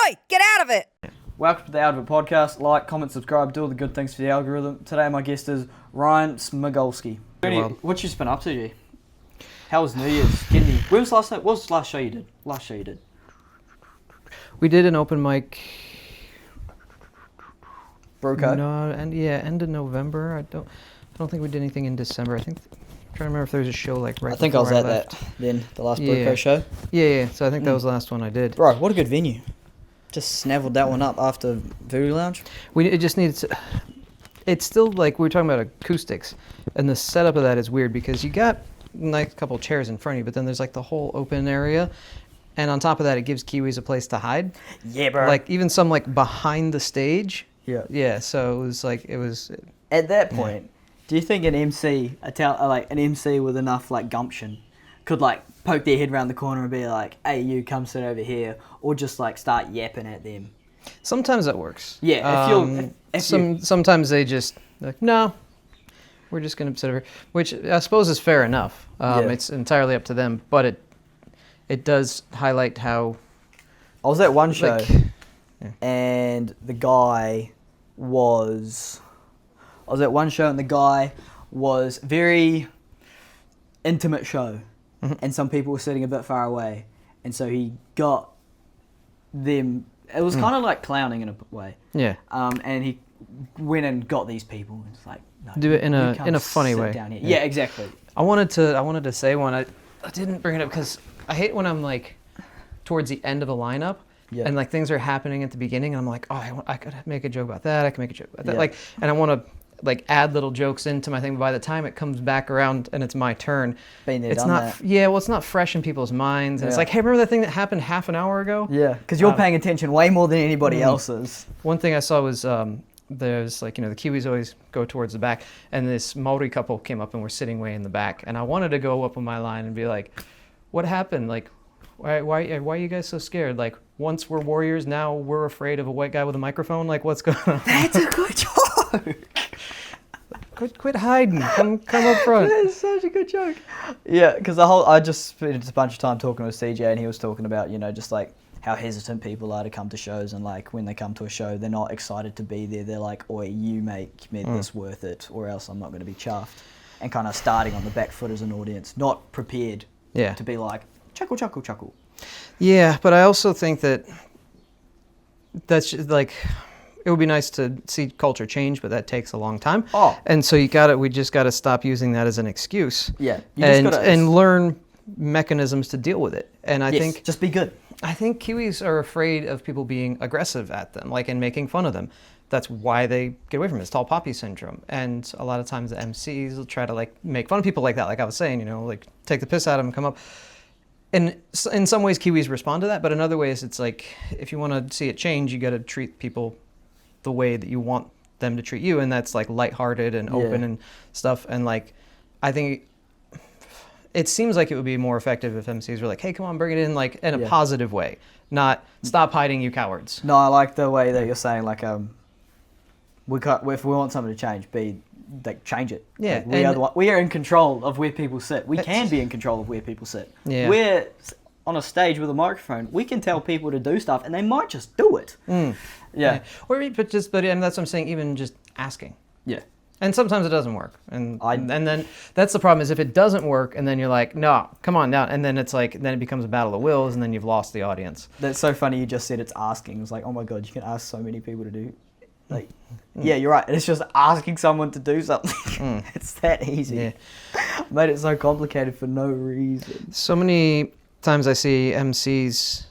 Oi, get out of it! Welcome to the Out of It podcast. Like, comment, subscribe, do all the good things for the algorithm. Today my guest is Ryan Smagalski. What you been up to, G? How was New Year's? When was the last night? What was the last show you did? We did an open mic. Broco? No, end of November. I don't think we did anything in December. I'm trying to remember if there was a show like right. I think I was before at left. that then, the last Broco show. Yeah. So I think that was the last one I did. Bro, what a good venue. Just snaveled that one up after Voodoo Lounge. It just needed to. It's still like we were talking about acoustics, and the setup of that is weird because you got a nice couple chairs in front of you, but then there's like the whole open area, and on top of that, it gives Kiwis a place to hide. Yeah, bro. Like even some like behind the stage. Yeah. Yeah. So it was. At that point, do you think an MC, an MC with enough like gumption, could like poke their head around the corner and be like, "Hey, you come sit over here," or just like start yapping at them? Sometimes that works. Yeah. Sometimes they just like, no, we're just gonna sit over, which I suppose is fair enough. It's entirely up to them, but it does highlight how. I was at one show, yeah. and the guy was. I was at one show and the guy was very intimate show, and some people were sitting a bit far away, and so he got them. It was kind of like clowning in a way. Yeah. And he went and got these people, and it's like, no, do it in you a can't funny sit way. Down here. Yeah, exactly. I wanted to say one. I didn't bring it up because I hate when I'm like towards the end of a lineup. Yeah. And like things are happening at the beginning, and I'm like, oh, I could make a joke about that. I can make a joke about that. Yeah. Like, and I want to like add little jokes into my thing. But by the time it comes back around and it's my turn, Been there, it's done not. that. Yeah, well, it's not fresh in people's minds. And it's like, hey, remember that thing that happened half an hour ago? Yeah, because you're paying attention way more than anybody else is. One thing I saw was there's like, the Kiwis always go towards the back, and this Maori couple came up and were sitting way in the back, and I wanted to go up on my line and be like, what happened? Like, why are you guys so scared? Like, once we're warriors, now we're afraid of a white guy with a microphone? Like, what's going on? That's a good joke. Quit hiding. Come up front. That's such a good joke. Yeah, because I just spent a bunch of time talking with CJ, and he was talking about, just like how hesitant people are to come to shows, and like when they come to a show, they're not excited to be there. They're like, oi, you make this worth it, or else I'm not going to be chuffed. And kind of starting on the back foot as an audience, not prepared to be like, chuckle, chuckle, chuckle. Yeah, but I also think that's just, like, it would be nice to see culture change, but that takes a long time. Oh. And so we just got to stop using that as an excuse. Yeah. And learn mechanisms to deal with it. And I think just be good. I think Kiwis are afraid of people being aggressive at them, like, and making fun of them. That's why they get away from it. It's tall poppy syndrome. And a lot of times the MCs will try to like make fun of people like that. Like I was saying, like take the piss out of them, come up. And in some ways Kiwis respond to that, but in other ways it's like, if you want to see it change, you got to treat people the way that you want them to treat you. And that's like lighthearted and open and stuff. And like, I think it seems like it would be more effective if MCs were like, hey, come on, bring it in, like in a positive way, not stop hiding, you cowards. No, I like the way that you're saying, like, if we want something to change, change it. Yeah. Like, we are in control of where people sit. We can be in control of where people sit. Yeah. We're on a stage with a microphone. We can tell people to do stuff, and they might just do it. Yeah. But that's what I'm saying, even just asking. Yeah. And sometimes it doesn't work. And then that's the problem, is if it doesn't work and then you're like, no, come on down. And then it's like, then it becomes a battle of wills, and then you've lost the audience. That's so funny you just said it's asking. It's like, oh my God, you can ask so many people to do. Like, yeah, you're right. It's just asking someone to do something. It's that easy. Yeah. Made it so complicated for no reason. So many times I see MCs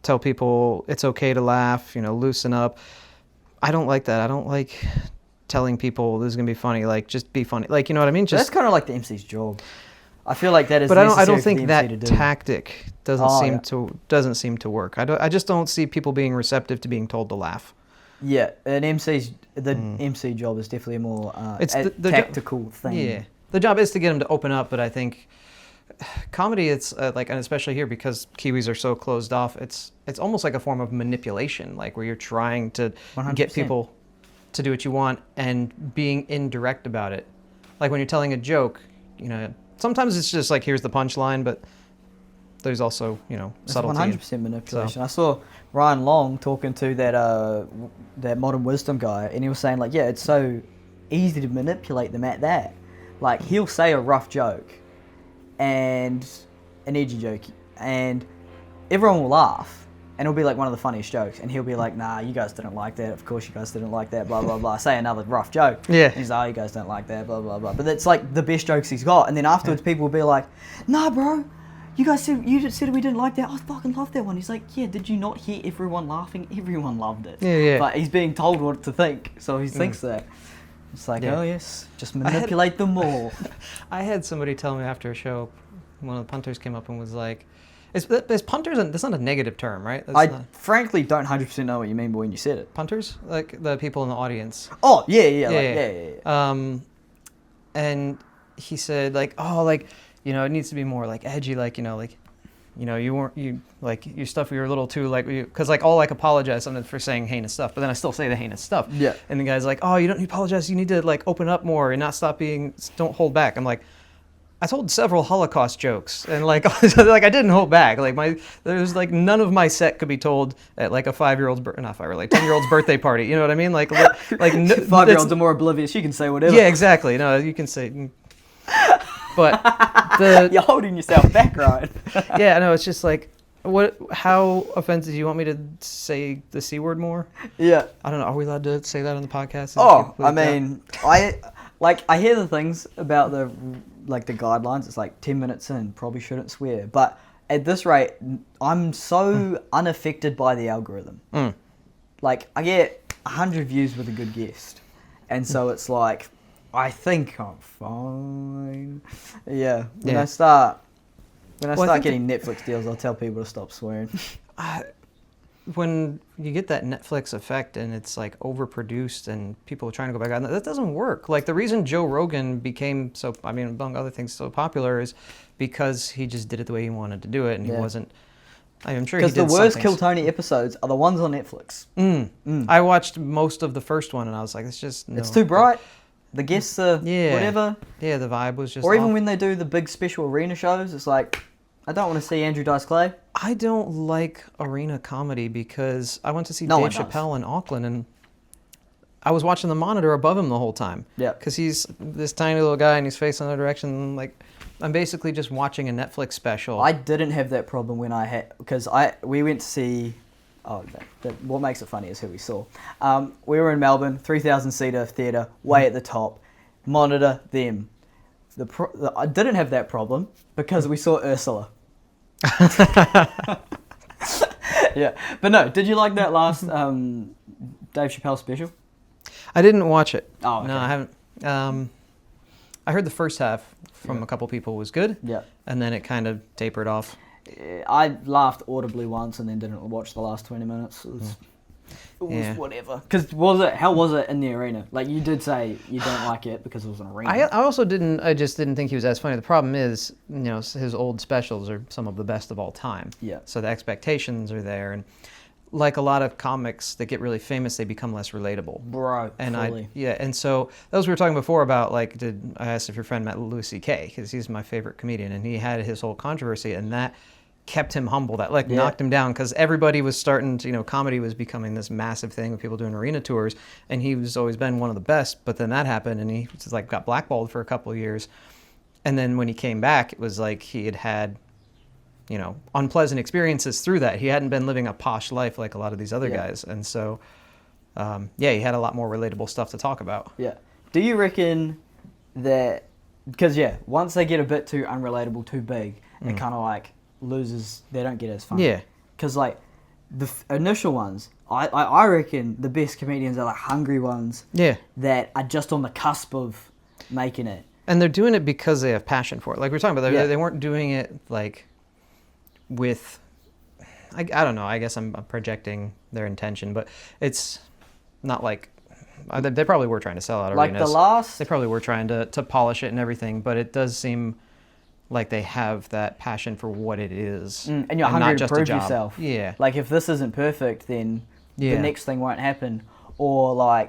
tell people it's okay to laugh, loosen up. I don't like that. I don't like telling people this is gonna be funny. Like, just be funny. Like, you know what I mean? That's kind of like the MC's job. I feel like that is. But I don't for think the that MC to do. tactic doesn't seem to work. I just don't see people being receptive to being told to laugh. Yeah, MC job is definitely a more it's the tactical thing. Yeah, the job is to get them to open up, but I think comedy, it's like, and especially here because Kiwis are so closed off, it's almost like a form of manipulation, like where you're trying to 100%. get people to do what you want and being indirect about it. Like when you're telling a joke, sometimes it's just like, here's the punchline, but there's also, It's subtlety. 100% manipulation. I saw Ryan Long talking to that Modern Wisdom guy, and he was saying, like, yeah, it's so easy to manipulate them at that. Like, he'll say a rough joke and an edgy joke, and everyone will laugh, and it'll be like one of the funniest jokes, and he'll be like, nah, you guys didn't like that, of course you guys didn't like that, blah, blah, blah. Say another rough joke. Yeah. And he's like, oh, you guys don't like that, blah, blah, blah. But that's like the best jokes he's got, and then afterwards people will be like, nah, bro, you just said we didn't like that. I fucking love that one. He's like, yeah, did you not hear everyone laughing? Everyone loved it. Yeah. But he's being told what to think, so he thinks that. It's like, oh yes, just manipulate them more. I had somebody tell me after a show, one of the punters came up and was like, is punters, that's not a negative term, right? I frankly don't 100% know what you mean when you said it. Punters? Like the people in the audience. Oh, yeah. And he said, like, oh, like, it needs to be more, like, edgy, like, your stuff, you're a little too, like, because, like, I'll, like, apologize sometimes for saying heinous stuff, but then I still say the heinous stuff. Yeah. And the guy's like, oh, you don't need to apologize, you need to, like, open up more and not don't hold back. I'm like, I told several Holocaust jokes, and like, like I didn't hold back. Like there's like none of my set could be told at like a 5-year-old's, not 5-year-old, like 10-year-old's birthday party. You know what I mean? Like 5-year-olds are more oblivious. You can say whatever. Yeah, exactly. No, you can say. But you're holding yourself back, right? Yeah, no, it's just like, how offensive do you want me to say the C word more? Yeah. I don't know. Are we allowed to say that on the podcast? Oh, I mean, I hear the things about the guidelines. It's like 10 minutes in, probably shouldn't swear. But at this rate, I'm so unaffected by the algorithm. Like, I get 100 views with a good guest. And so it's like, I think I'm fine. Yeah. When I start getting Netflix deals, I'll tell people to stop swearing. When you get that Netflix effect and it's like overproduced and people are trying to go back on that doesn't work. Like the reason Joe Rogan became among other things, so popular is because he just did it the way he wanted to do it, and he wasn't. I'm sure he did. Because the worst Kill Tony episodes are the ones on Netflix. I watched most of the first one and I was like, it's too bright. The guests are whatever. Yeah, the vibe was just. Or even when they do the big special arena shows, it's like, I don't want to see Andrew Dice Clay. I don't like arena comedy because I went to see Dave Chappelle in Auckland, and I was watching the monitor above him the whole time. Yeah. Because he's this tiny little guy and he's facing another direction. Like, I'm basically just watching a Netflix special. I didn't have that problem when we went to see. Oh, what makes it funny is who we saw. We were in Melbourne, 3,000-seater theatre, way at the top. Monitor them. I didn't have that problem because we saw Ursula. Yeah, but no. Did you like that last Dave Chappelle special? I didn't watch it. Oh, okay. No, I haven't. I heard the first half from a couple people was good. Yeah, and then it kind of tapered off. I laughed audibly once and then didn't watch the last 20 minutes. It was whatever. Because how was it in the arena? Like, you did say you don't like it because it was an arena. I also didn't. I just didn't think he was as funny. The problem is, his old specials are some of the best of all time. Yeah. So the expectations are there, and like a lot of comics that get really famous, they become less relatable. Bro, and fully. And so those we were talking before about, like, I asked if your friend met Louis C.K. because he's my favorite comedian, and he had his whole controversy, and that kept him humble. That knocked him down because everybody was starting to, comedy was becoming this massive thing with people doing arena tours, and he was always been one of the best. But then that happened, and he just got blackballed for a couple of years. And then when he came back, it was like he had unpleasant experiences through that. He hadn't been living a posh life like a lot of these other guys, and so he had a lot more relatable stuff to talk about. Yeah. Do you reckon that because once they get a bit too unrelatable, too big, it kind of loses, they don't get as fun. Yeah. Because the initial ones, I reckon the best comedians are hungry ones. Yeah. That are just on the cusp of making it. And they're doing it because they have passion for it. Like we were talking about, they weren't doing it with, I don't know, I guess I'm projecting their intention, but it's not they probably were trying to sell out arenas. They probably were trying to polish it and everything, but it does seem like they have that passion for what it is. And you're hungry not to just prove a job. yourself. Yeah. If this isn't perfect, then the next thing won't happen. Or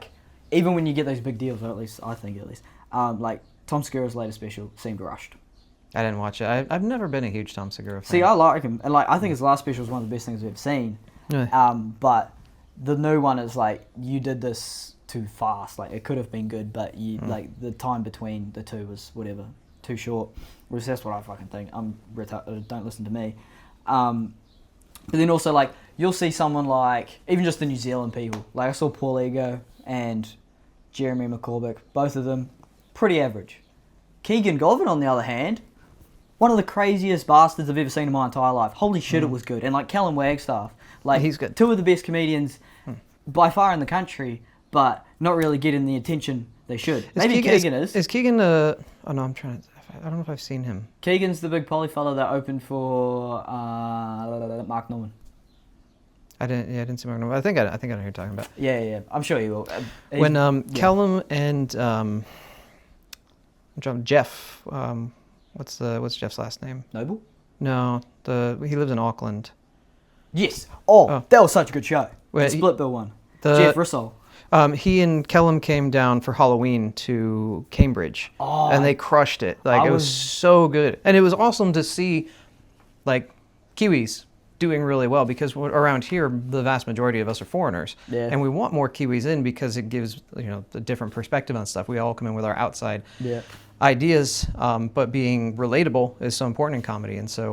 even when you get those big deals, or at least I think Tom Segura's latest special seemed rushed. I didn't watch it. I've never been a huge Tom Segura fan. See, I like him, and like I think his last special is one of the best things we've seen. Yeah. But the new one is like you did this too fast. Like it could have been good, but you like the time between the two was whatever too short. Which that's what I fucking think. I'm retarded. Don't listen to me. But then also like you'll see someone like even just the New Zealand people. Like I saw Paul Ego and Jeremy McCormick, both of them pretty average. Keegan Govan on the other hand, one of the craziest bastards I've ever seen in my entire life. Holy shit, it was good. And like Callum Wagstaff, like He's good. two of the best comedians by far in the country, but not really getting the attention they should. Maybe Keegan is. Is Keegan oh no, I'm trying to. I don't know if I've seen him. Keegan's the big poly fella that opened for Mark Norman. I didn't see Mark. I think I know who you're talking about. Yeah. I'm sure you will. When Callum and Jeff, what's Jeff's last name? Noble? No, he lives in Auckland. Yes. Oh, that was such a good show. Wait, the split bill one. Jeff Russell. He and Kellum came down for Halloween to Cambridge, and they crushed it. Like it was so good, and it was awesome to see, like, Kiwis doing really well because around here the vast majority of us are foreigners, and we want more Kiwis in because it gives a different perspective on stuff. We all come in with our outside ideas, but being relatable is so important in comedy, and so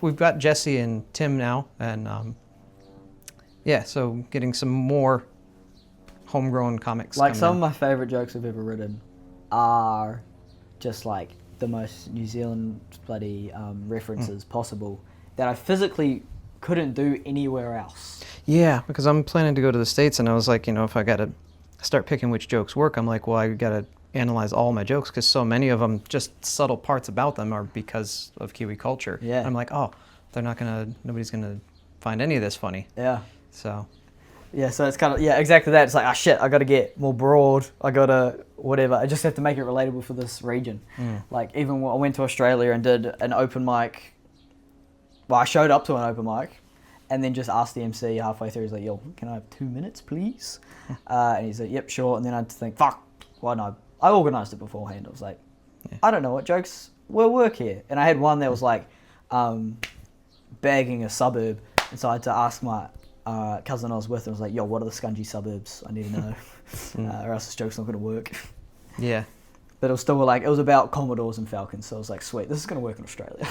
we've got Jesse and Tim now, and so getting some more homegrown comics. Like some of my favorite jokes I've ever written are just like the most New Zealand bloody references possible that I physically couldn't do anywhere else. Yeah, because I'm planning to go to the States, and I was like, if I got to start picking which jokes work, I'm like, well, I got to analyze all my jokes because so many of them, just subtle parts about them are because of Kiwi culture. Yeah. And I'm like, oh, nobody's gonna find any of this funny. Yeah. So. Yeah, so it's kind of, exactly that. It's like, shit, I got to get more broad. I got to, whatever. I just have to make it relatable for this region. Like, even when I went to Australia and did an open mic, well, I showed up to an open mic and then just asked the MC halfway through, he's like, yo, can I have 2 minutes, please? And he's like, yep, sure. And then I had to think, fuck, why not? I organised it beforehand. I was like, I don't know what jokes will work here. And I had one that was like bagging a suburb. And so I had to ask my cousin I was with and was like, yo, what are the scungy suburbs? I need to know. Or else this joke's not going to work. Yeah. But it was still like, it was about Commodores and Falcons. So I was like, sweet, this is going to work in Australia.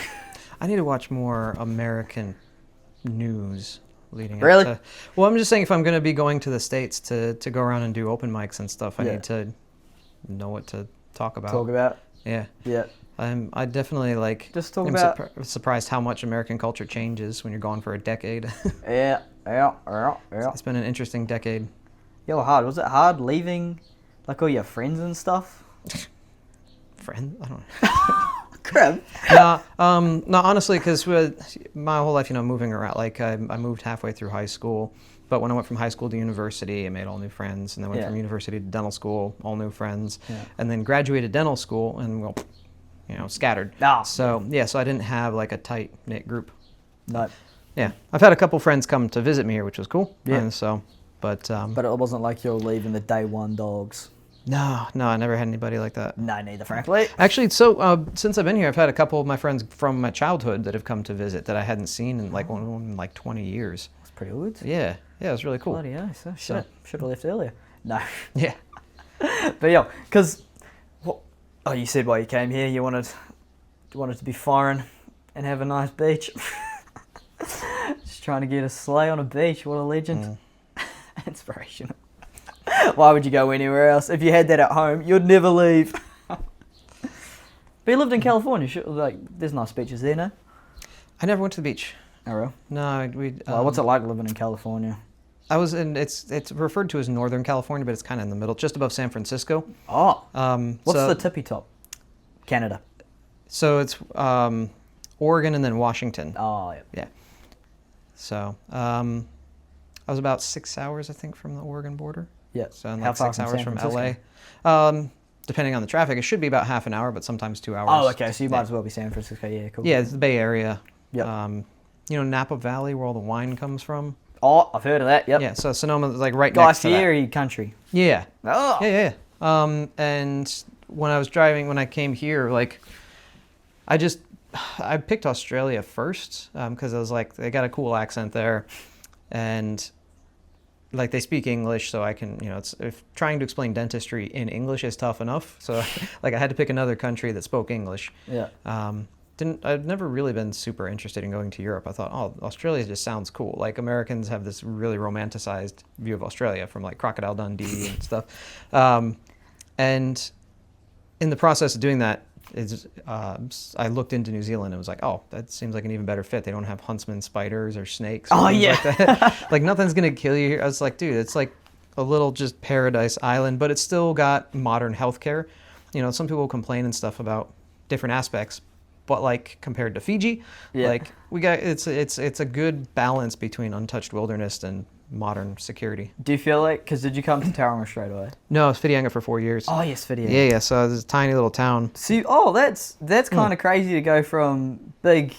I need to watch more American news leading up Really? Well, I'm just saying if I'm going to be going to the States to go around and do open mics and stuff, I need to know what to talk about. Yeah. I definitely just talk about surprised how much American culture changes when you're gone for a decade. Yeah. It's been an interesting decade. Yeah, hard. Was it hard leaving like all your friends and stuff? Friends? I don't know. Crap. No, honestly, because my whole life, moving around, like I moved halfway through high school, but when I went from high school to university, I made all new friends, and then went from university to dental school, all new friends, and then graduated dental school, and scattered. So I didn't have like a tight knit group. No. Yeah, I've had a couple friends come to visit me here, which was cool. Yeah. And so, but it wasn't like you're leaving the day one dogs. No, I never had anybody like that. No, neither, frankly. Actually, so since I've been here, I've had a couple of my friends from my childhood that have come to visit that I hadn't seen in like 20 years. That's pretty good. Yeah, it was really cool. Bloody hell, should have left earlier. No. Yeah. But because you said why you came here, you wanted to be foreign and have a nice beach. Just trying to get a sleigh on a beach. What a legend. Inspirational. Why would you go anywhere else? If you had that at home, you'd never leave. But you lived in California. There's nice beaches there, no? I never went to the beach. Oh, really? No, what's it like living in California? I was in. It's referred to as Northern California, but it's kind of in the middle, just above San Francisco. Oh. What's the tippy top? Canada. So it's Oregon and then Washington. Oh, yeah. So I was about 6 hours, I think, from the Oregon border. Yeah. So like 6 hours from LA. Depending on the traffic, it should be about half an hour, but sometimes 2 hours. Oh, okay. So you might as well be San Francisco. Yeah, cool. Yeah, it's the Bay Area. Yep. Napa Valley, where all the wine comes from. Oh, I've heard of that. Yep. Yeah. So Sonoma is like right Guy next to that. Fieri country. Yeah. Oh. Yeah. And when I came here, like I picked Australia first because I was like, they got a cool accent there, and like they speak English, so I can, it's if trying to explain dentistry in English is tough enough. So like I had to pick another country that spoke English. Yeah. I've never really been super interested in going to Europe. I thought, oh, Australia just sounds cool. Like Americans have this really romanticized view of Australia from like Crocodile Dundee and stuff. And in the process of doing that, I looked into New Zealand and was like, oh, that seems like an even better fit. They don't have huntsman spiders or snakes or things like that. Like nothing's going to kill you here. I was like, dude, it's like a little just paradise island, but it's still got modern healthcare. Some people complain and stuff about different aspects, but like compared to Fiji, like we got, it's a good balance between untouched wilderness and modern security. Do you feel like, because did you come to Tauranga straight away? No, I was Whitianga for 4 years. Oh yes, Whitianga. Yeah. So it was a tiny little town. See, that's kind of crazy to go from big.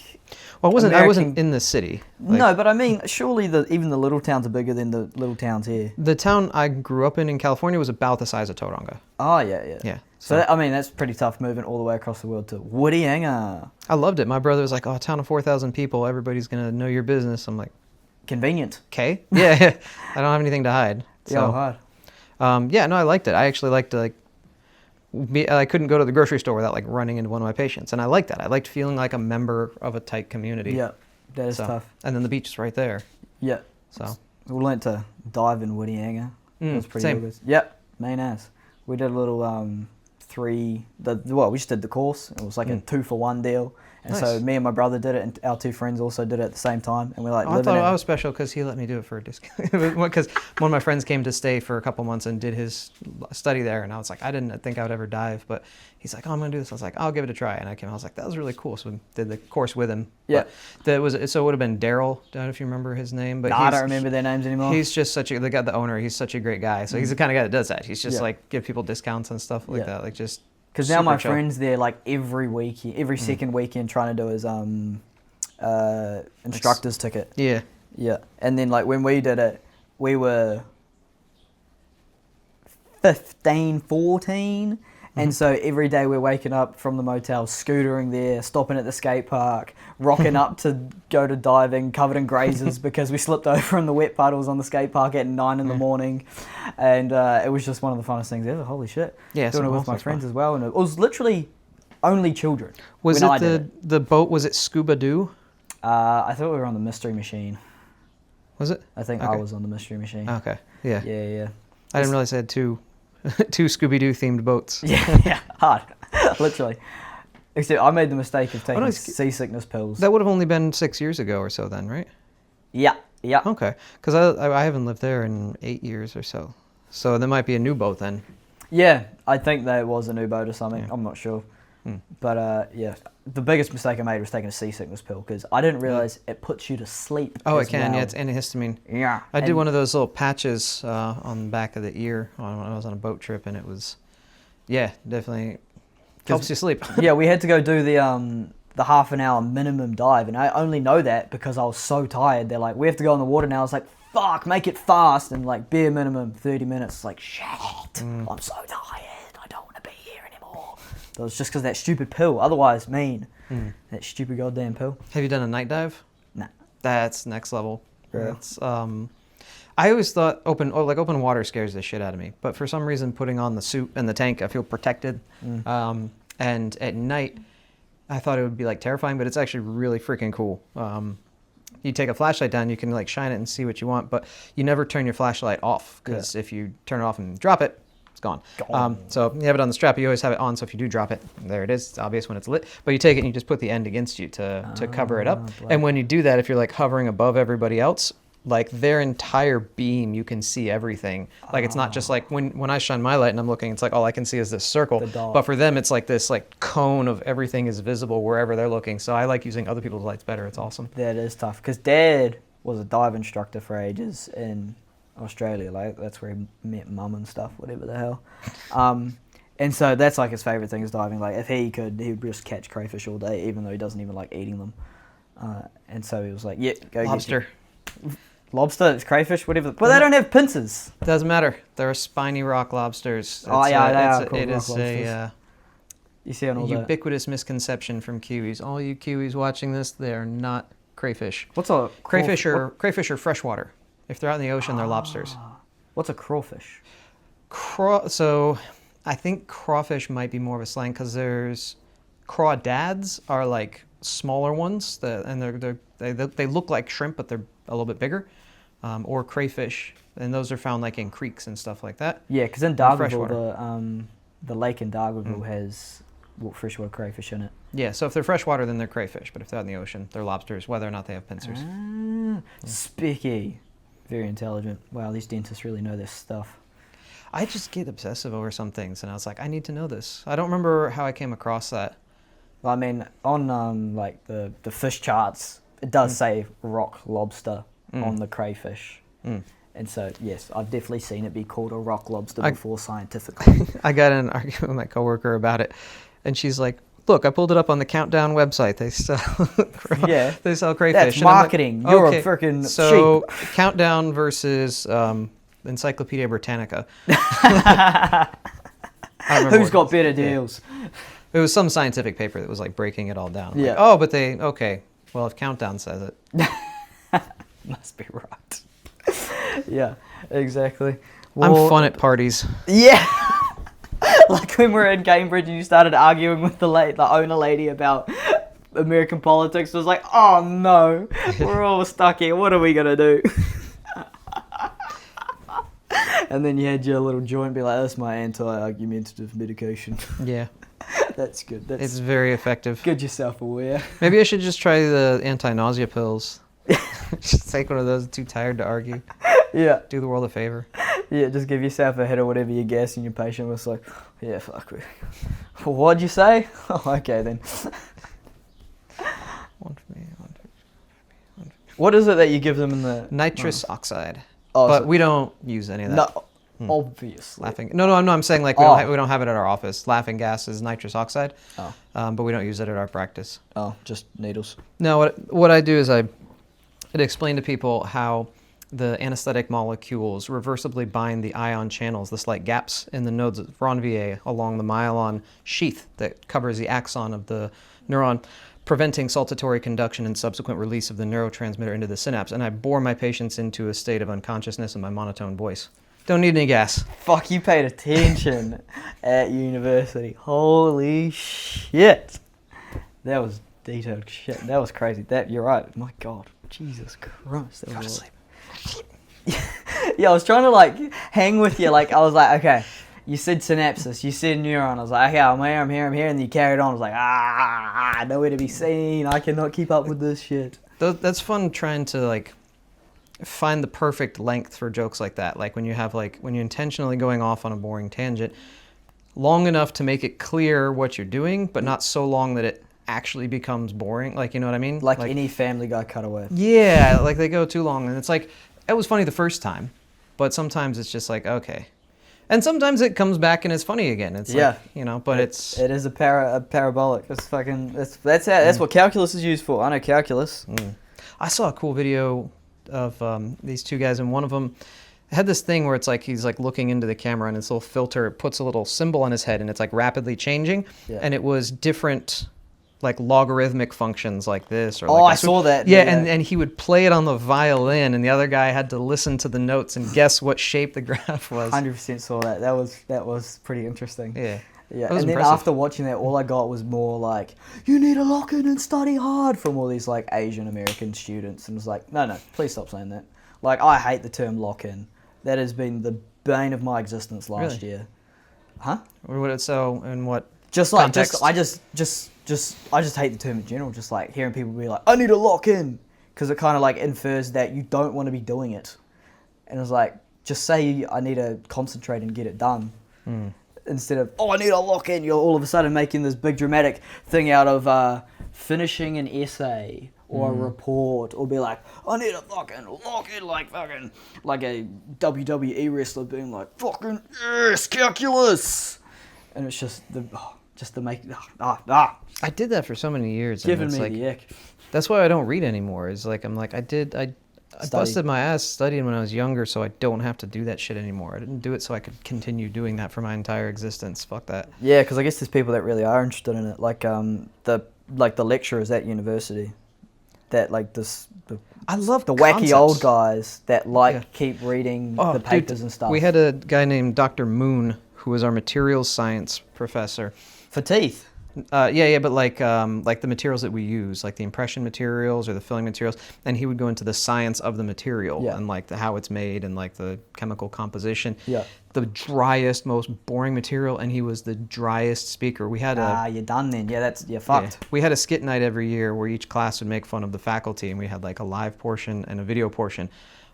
Well, American... I wasn't in the city. No, but I mean, surely even the little towns are bigger than the little towns here. The town I grew up in California was about the size of Tauranga. Oh yeah. Yeah. So that's pretty tough moving all the way across the world to Whitianga. I loved it. My brother was like, "Oh, a town of 4,000 people. Everybody's gonna know your business." I'm like, convenient. Okay. Yeah. I don't have anything to hide. So hard. No, I liked it. I actually liked to I couldn't go to the grocery store without like running into one of my patients, and I liked that. I liked feeling like a member of a tight community. Yeah, that is tough. And then the beach is right there. Yeah. So we learnt to dive in Whitianga. It was pretty good. Yep, main ass. We did a little we just did the course. It was like a 2-for-1 deal. And so me and my brother did it, and our 2 friends also did it at the same time. And we're like, I thought I was special because he let me do it for a discount. Because one of my friends came to stay for a couple months and did his study there, and I was like, I didn't think I would ever dive, but he's like, oh, I'm gonna do this. I was like, I'll give it a try, and I was like, that was really cool. So we did the course with him. Yeah. So it would have been Daryl. I don't know if you remember his name, but I don't remember their names anymore. He's just the owner. He's such a great guy. So he's the kind of guy that does that. He's just like give people discounts and stuff like that. Like just. Because now my friend's there like every weekend, every second weekend, trying to do his instructor's ticket. Yeah. Yeah. And then like when we did it, we were 15, 14. And so every day we're waking up from the motel, scootering there, stopping at the skate park, rocking up to go to diving, covered in grazes because we slipped over in the wet puddles on the skate park at 9 in the morning. And it was just one of the funnest things ever. Holy shit. Yeah, doing it with my friends as well. And it was literally only children. Was it the boat, was it Scuba Doo? I thought we were on the Mystery Machine. Was it? I think I was on the Mystery Machine. Okay. Yeah. Yeah. I didn't realize they had two Scooby-Doo themed boats. Yeah, hard. Literally. Except I made the mistake of taking seasickness pills. That would have only been 6 years ago or so then, right? Yeah. Okay. Because I haven't lived there in 8 years or so. So there might be a new boat then. Yeah, I think that was a new boat or something. Yeah. I'm not sure. But the biggest mistake I made was taking a seasickness pill because I didn't realize it puts you to sleep. Oh, it can. Yeah, it's antihistamine. Yeah. I did one of those little patches on the back of the ear when I was on a boat trip, and it was, definitely helps you sleep. Yeah, we had to go do the half an hour minimum dive, and I only know that because I was so tired. They're like, we have to go in the water now. I was like, fuck, make it fast, and like bare minimum 30 minutes. Like shit, I'm so tired. I don't want to be here anymore. It was just because that stupid pill. Otherwise, that stupid goddamn pill. Have you done a night dive? Nah. That's next level. Yeah. That's I always thought open water scares the shit out of me, but for some reason putting on the suit and the tank, I feel protected. And at night, I thought it would be like terrifying, but it's actually really freaking cool. You take a flashlight down, you can like shine it and see what you want, but you never turn your flashlight off because if you turn it off and drop it, it's gone. So you have it on the strap, you always have it on, so if you do drop it, there it is. It's obvious when it's lit, but you take it and you just put the end against you to cover it up. And when you do that, if you're like hovering above everybody else, like their entire beam, you can see everything. Like it's not just like when I shine my light and I'm looking, it's like all I can see is this circle. But for them, it's like this like cone of everything is visible wherever they're looking. So I like using other people's lights better. It's awesome. That is tough because Dad was a dive instructor for ages in Australia. Like that's where he met Mum and stuff, whatever the hell. And so that's like his favorite thing is diving. Like if he could, he would just catch crayfish all day, even though he doesn't even like eating them. And so he was like, "Yeah, go lobster." Lobster, it's crayfish, whatever. But they don't have pincers. Doesn't matter. They're spiny rock lobsters. They are cool rock lobsters. You see on all the... Ubiquitous misconception from Kiwis. All you Kiwis watching this, they are not crayfish. What's a... Crayfish are freshwater. If they're out in the ocean, they're lobsters. What's a crawfish? So I think crawfish might be more of a slang because there's crawdads are like smaller ones and they look like shrimp, but they're a little bit bigger. Or crayfish, and those are found like in creeks and stuff like that. Yeah, because in Dargaville, the lake in Dargaville has freshwater crayfish in it. Yeah, so if they're freshwater, then they're crayfish, but if they're out in the ocean, they're lobsters, whether or not they have pincers. Spicky. Very intelligent. Wow, these dentists really know their stuff. I just get obsessive over some things, and I was like, I need to know this. I don't remember how I came across that. Well, I mean, on like the fish charts, it does say rock lobster on the crayfish. And so, yes, I've definitely seen it be called a rock lobster before scientifically. I got in an argument with my coworker about it, and she's like, look, I pulled it up on the Countdown website. They sell they sell crayfish. That's marketing. Like, you're a freaking so sheep. Countdown versus Encyclopedia Britannica. Who's got better deals? It was some scientific paper that was like breaking it all down. Yeah. Like, oh, but well, if Countdown says it. Must be right. Yeah, exactly. Well, I'm fun at parties. Yeah. Like when we were in Cambridge and you started arguing with the owner lady about American politics. It was like, oh no, we're all stuck here. What are we going to do? And then you had your little joint be like, that's my anti-argumentative medication. Yeah. That's good. It's very effective. Good, you're self-aware. Maybe I should just try the anti-nausea pills. Just take one of those, too tired to argue. Yeah. Do the world a favor. Yeah, just give yourself a hit or whatever you're gassing your patient was like, yeah, fuck. What'd you say? Oh, okay then. One for me, one for me. What is it that you give them in the... Nitrous oxide. Oh, but we don't use any of that. No, obviously. Laughing. No, I'm saying like we don't have it at our office. Laughing gas is nitrous oxide. Oh. But we don't use it at our practice. Oh, just needles. No, what I do is I explain to people how the anesthetic molecules reversibly bind the ion channels, the slight gaps in the nodes of Ron-VA along the myelin sheath that covers the axon of the neuron, preventing saltatory conduction and subsequent release of the neurotransmitter into the synapse. And I bore my patients into a state of unconsciousness in my monotone voice. Don't need any gas. Fuck, you paid attention at university. Holy shit. That was detailed shit. That was crazy. You're right. My God. Jesus Christ. Go to sleep. Yeah, I was trying to like hang with you. Like I was like, okay, you said synapses, you said neuron. I was like, okay, I'm here, and then you carried on. I was like, nowhere to be seen. I cannot keep up with this shit. That's fun trying to like find the perfect length for jokes like that. Like when you're intentionally going off on a boring tangent, long enough to make it clear what you're doing, but not so long that it actually becomes boring. Like, you know what I mean? Like any Family Guy cutaway. Yeah, like they go too long, and it's like, it was funny the first time, but sometimes it's just like, okay. And sometimes it comes back and it's funny again. It's like, you know, but it is a parabolic. It's fucking, that's what calculus is used for. I know calculus. I saw a cool video of these two guys, and one of them had this thing where it's like he's like looking into the camera, and this little filter puts a little symbol on his head, and it's like rapidly changing, and it was different like logarithmic functions like this. Or I saw that. Yeah, and he would play it on the violin, and the other guy had to listen to the notes and guess what shape the graph was. 100% saw that. That was pretty interesting. Yeah. Yeah, and then after watching that, all I got was more like, you need to lock in and study hard from all these like Asian American students. And it was like, no, please stop saying that. Like, I hate the term lock in. That has been the bane of my existence last year. Huh? So, in what just like, context? I just hate the term in general. Just like hearing people be like, I need to lock in. Because it kind of like infers that you don't want to be doing it. And it's like, just say I need to concentrate and get it done. Instead of, I need to lock in, you're all of a sudden making this big dramatic thing out of finishing an essay or a report, or be like, I need to fucking lock in like a WWE wrestler being like, fucking yes, calculus. And it's just to make I did that for so many years. Giving me the ick. That's why I don't read anymore. Is like I'm like I I busted my ass studying when I was younger, so I don't have to do that shit anymore. I didn't do it so I could continue doing that for my entire existence. Fuck that. Yeah, because I guess there's people that really are interested in it, like the lecturers at university, that like I love the concepts. wacky old guys that Yeah. keep reading Oh, the papers dude, and stuff. We had a guy named Dr. Moon who was our materials science professor. for teeth. Yeah, but like the materials that we use, like the impression materials or the filling materials, and he would go into the science of the material Yeah. and like how it's made and like the chemical composition. Yeah. The driest, most boring material, and he was the driest speaker. We had You're done then. Yeah, you're fucked. we had a skit night every year where each class would make fun of the faculty, and we had like a live portion and a video portion.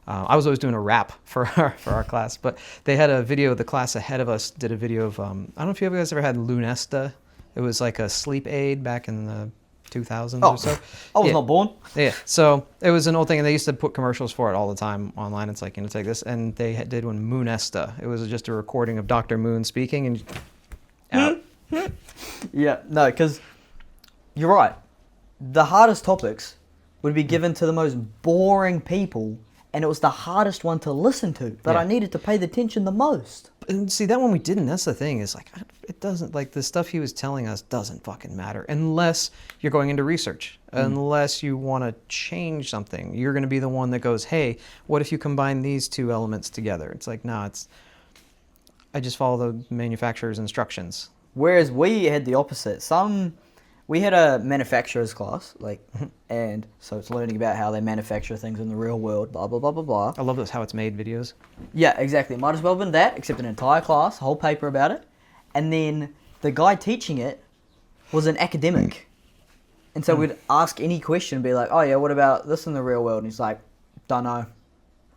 I was always doing a rap for our class, but they had a video. The class ahead of us did a video of I don't know if you guys ever had Lunesta. It was like a sleep aid back in the 2000s or so. I was not born. Yeah, so it was an old thing, and they used to put commercials for it all the time online. It's like, take this, and they did one Moonesta. It was just a recording of Dr. Moon speaking, and out. Yeah, no, because you're right. The hardest topics would be given to the most boring people, and it was the hardest one to listen to, but Yeah. I needed to pay the attention the most. And see, that one we didn't. That's the thing. Is like, it doesn't, like, the stuff he was telling us doesn't fucking matter unless you're going into research, unless you want to change something. You're going to be the one that goes, hey, what if you combine these two elements together? It's like, no, I just follow the manufacturer's instructions. Whereas we had the opposite. We had a manufacturer's class, and so it's learning about how they manufacture things in the real world, blah, blah, blah, blah, blah. I love those how it's made videos. Yeah, exactly. It might as well have been that, except an entire class, a whole paper about it. And then the guy teaching it was an academic. And so we'd ask any question and be like, oh yeah, what about this in the real world? And he's like, don't know.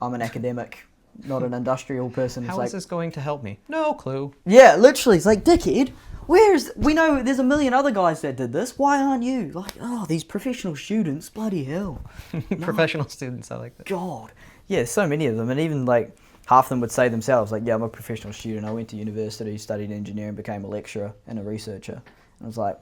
I'm an academic, not an industrial person. How it's is this going to help me? No clue. Yeah, literally. It's like, dickhead, we know there's a million other guys that did this. Why aren't you? Like, oh, these professional students, bloody hell. Professional students, I like that. God. Yeah, so many of them. And even like half of them would say themselves, like, yeah, I'm a professional student. I went to university, studied engineering, became a lecturer and a researcher. And I was like,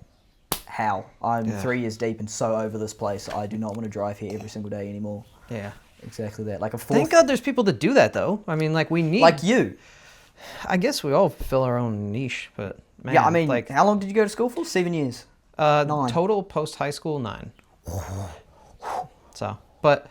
how? I'm 3 years deep and so over this place. I do not want to drive here every single day anymore. Yeah. Exactly that. Like a fourth. Thank God there's people that do that, though. I mean, like, we need... Like you. I guess we all fill our own niche, but, man. Yeah, I mean, like, how long did you go to school for? 7 years? 9. Total post-high school, 9. So, but...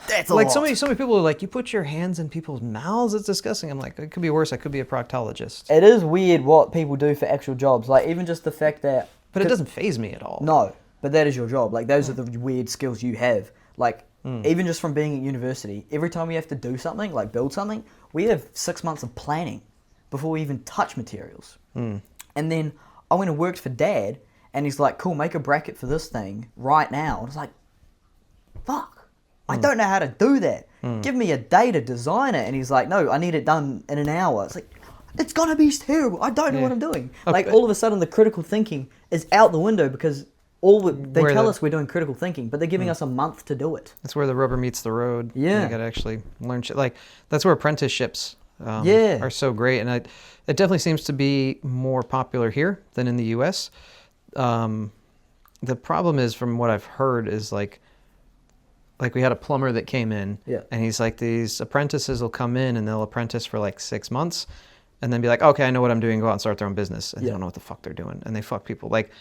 That's a like lot. so many people are like, you put your hands in people's mouths, it's disgusting. I'm like, it could be worse. I could be a proctologist. It is weird what people do for actual jobs. Like, even just the fact that... But it doesn't faze me at all. No, but that is your job. Like, those are the weird skills you have. Like, even just from being at university, every time we have to do something, like build something, we have 6 months of planning before we even touch materials. And then I went and worked for Dad, and he's like, cool, make a bracket for this thing right now. And I was like, fuck. I don't know how to do that. Give me a day to design it. And he's like, no, I need it done in an hour. It's like, it's going to be terrible. I don't know what I'm doing. Like, all of a sudden, the critical thinking is out the window because they tell us we're doing critical thinking, but they're giving us a month to do it. That's where the rubber meets the road. Yeah. You got to actually learn shit. Like, that's where apprenticeships are so great. And it definitely seems to be more popular here than in the U.S. The problem is, from what I've heard, is like we had a plumber that came in, and he's like, these apprentices will come in and they'll apprentice for like 6 months and then be like, okay, I know what I'm doing, go out and start their own business. And they don't know what the fuck they're doing. And they fuck people. Like,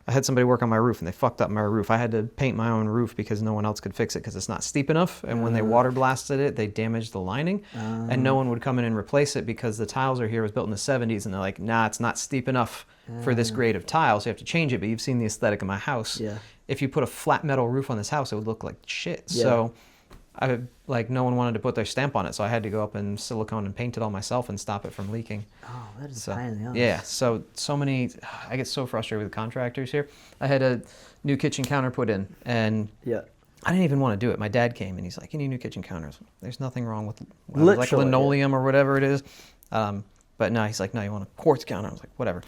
I had somebody work on my roof and they fucked up my roof. I had to paint my own roof because no one else could fix it because it's not steep enough. And when they water blasted it, they damaged the lining. And no one would come in and replace it because the tiles are here, was built in the 70s. And they're like, nah, it's not steep enough for this grade of tile, so you have to change it. But you've seen the aesthetic of my house. Yeah. If you put a flat metal roof on this house, it would look like shit. So no one wanted to put their stamp on it, so I had to go up and silicone and paint it all myself and stop it from leaking. Oh, that is a pain in the ass. Yeah, so many, I get so frustrated with contractors here. I had a new kitchen counter put in, and I didn't even want to do it. My dad came and he's like, you need new kitchen counters. There's nothing wrong with like linoleum or whatever it is. But no, he's like, no, you want a quartz counter? I was like, whatever.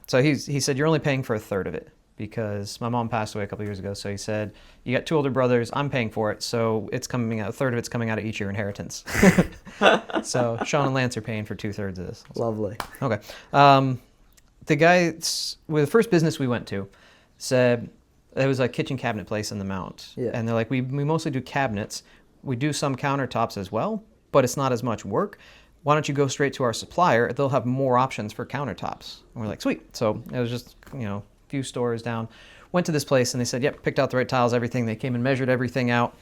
So he said, you're only paying for a third of it, because my mom passed away a couple years ago. So he said, you got 2 older brothers, I'm paying for it, so it's coming out, a third of it's coming out of each your inheritance. So Sean and Lance are paying for 2/3 of this. Lovely. Okay. The guy with the first business we went to said, It was a kitchen cabinet place in the Mount. Yeah. And they're like, we mostly do cabinets. We do some countertops as well, but it's not as much work. Why don't you go straight to our supplier? They'll have more options for countertops. And we're like, sweet. So it was just, a few stores down. Went to this place and they said, yep, picked out the right tiles, everything. They came and measured everything out.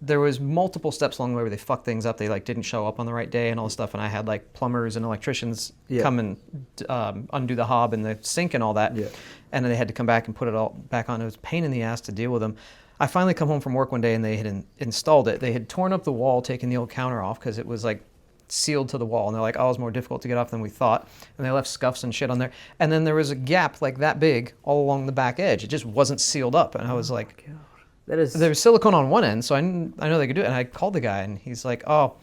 There was multiple steps along the way where they fucked things up. They didn't show up on the right day and all this stuff. And I had plumbers and electricians come and undo the hob and the sink and all that. Yeah. And then they had to come back and put it all back on. It was a pain in the ass to deal with them. I finally come home from work one day and they had installed it. They had torn up the wall, taken the old counter off because it was sealed to the wall. And they're like, oh, it was more difficult to get off than we thought. And they left scuffs and shit on there. And then there was a gap that big all along the back edge. It just wasn't sealed up. And I was like, that is... there was silicone on one end, so I know they could do it. And I called the guy and he's like, oh,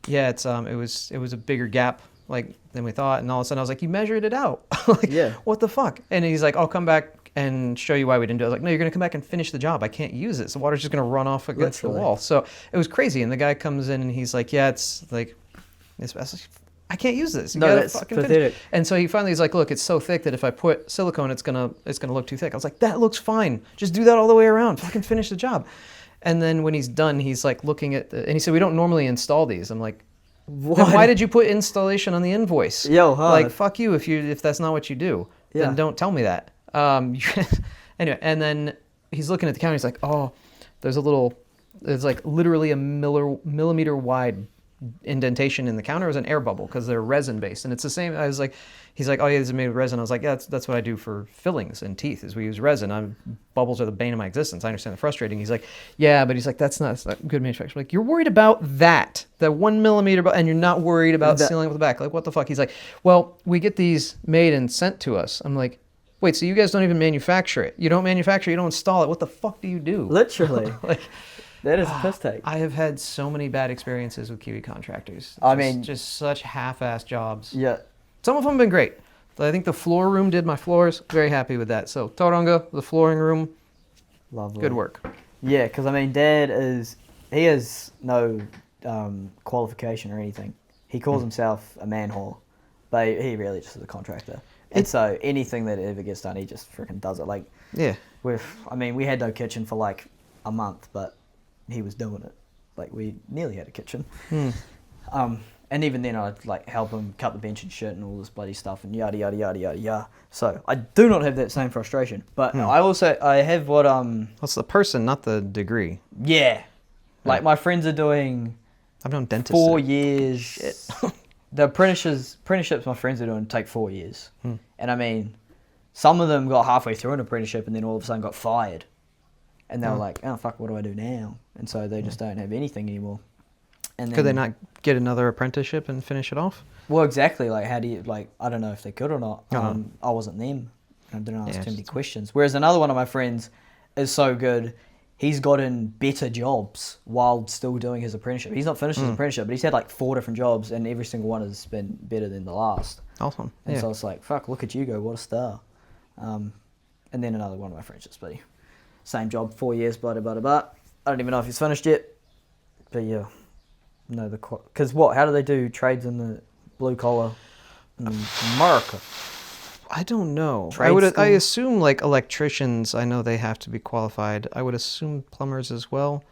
yeah, it was a bigger gap than we thought. And all of a sudden I was like, you measured it out. What the fuck? And he's like, I'll come back and show you why we didn't do it. I was like, no, you're going to come back and finish the job. I can't use it. So the water's just going to run off against the wall. So it was crazy. And the guy comes in and he's like, yeah, I can't use this. You no, gotta that's fucking pathetic. finish. And so he's like, look, it's so thick that if I put silicone, it's gonna look too thick. I was like, that looks fine. Just do that all the way around. Fucking finish the job. And then when he's done, he's looking at and he said, we don't normally install these. I'm like, what? Then why did you put installation on the invoice? Yo, huh? Fuck you if that's not what you do. Yeah. Then don't tell me that. Anyway, and then he's looking at the counter. He's like, oh, there's literally a millimeter wide indentation in the counter. It was an air bubble because they're resin based, and it's the same. I was like, he's like, oh yeah, this is made with resin. I was like, yeah, that's what I do for fillings and teeth is we use resin. Bubbles are the bane of my existence. I understand they're frustrating. He's like, yeah, but he's like, that's not good manufacturing. I'm like, you're worried about that 1 millimeter, and you're not worried about sealing up the back. Like, what the fuck? He's like, well, we get these made and sent to us. I'm like, wait, so you guys don't even manufacture it? You don't manufacture, you don't install it. What the fuck do you do? Literally. That is a piss take. I have had so many bad experiences with Kiwi contractors. Just such half-assed jobs. Yeah. Some of them have been great. I think the floor room did my floors. Very happy with that. So Tauranga, the flooring room, lovely. Good work. Yeah, because Dad he has no qualification or anything. He calls himself a man-whore, but he really just is a contractor. And so anything that ever gets done, he just freaking does it. We had no kitchen for a month, but he was doing it. We nearly had a kitchen. And even then I'd help him cut the bench and shit and all this bloody stuff and yada yada yada yada yada. So I do not have that same frustration. But I have what It's the person, not the degree. Yeah. My friends are doing I've known dentists 4 years. Shit. The apprenticeships my friends are doing take 4 years. And some of them got halfway through an apprenticeship and then all of a sudden got fired. And they were like, oh fuck, what do I do now? And so they just don't have anything anymore. And then, could they not get another apprenticeship and finish it off? Well, exactly. How do you, I don't know if they could or not. I wasn't them. I didn't ask too many questions. Whereas another one of my friends is so good, he's gotten better jobs while still doing his apprenticeship. He's not finished his apprenticeship, but he's had 4 different jobs, and every single one has been better than the last. Awesome. And so it's like, fuck, look at you go, what a star. And then another one of my friends just bloody same job, 4 years, blah, blah, blah, blah. I don't even know if he's finished yet. But yeah, no, because how do they do trades in the blue collar in America? I don't know. Trade I assume electricians, I know they have to be qualified. I would assume plumbers as well.